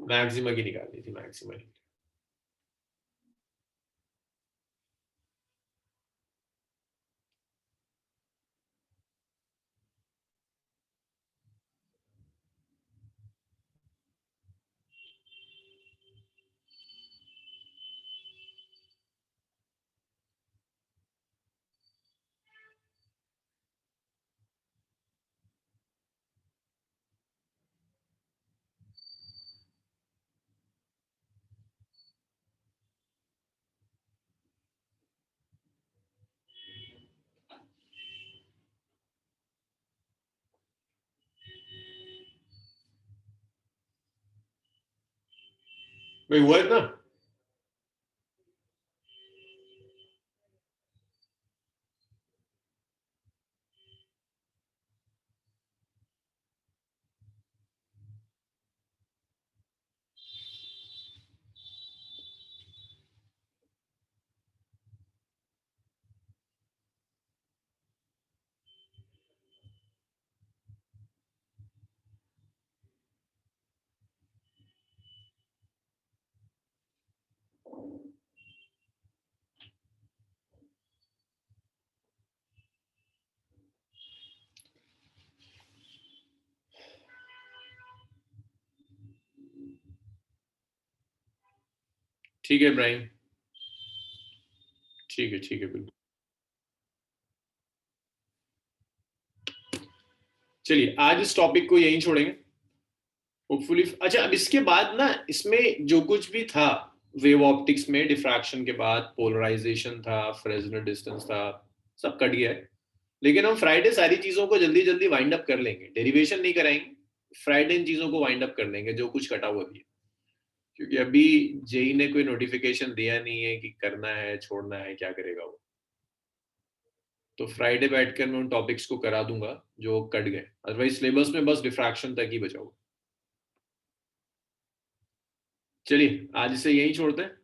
मैक्सिमा की निकालनी थी, मैक्सिमा की। भाई हुआ इतना? ठीक है इब्राहिम, ठीक है बिल्कुल। चलिए आज इस टॉपिक को यहीं छोड़ेंगे, होपफुली। अच्छा अब इसके बाद ना, इसमें जो कुछ भी था वेव ऑप्टिक्स में, डिफ्रैक्शन के बाद पोलराइजेशन था, फ्रेसनल डिस्टेंस था, सब कट गया है। लेकिन हम फ्राइडे सारी चीजों को जल्दी जल्दी वाइंड अप कर लेंगे, डेरिवेशन नहीं कराएंगे, फ्राइडे इन चीजों को वाइंड अप कर लेंगे जो कुछ कटा हुआ भी है। क्योंकि अभी जेई ने कोई नोटिफिकेशन दिया नहीं है कि करना है छोड़ना है, क्या करेगा वो। तो फ्राइडे बैठकर मैं उन टॉपिक्स को करा दूंगा जो कट गए, अदरवाइज सिलेबस में बस डिफ्रैक्शन तक ही बचा हुआ। चलिए आज इसे यहीं छोड़ते हैं।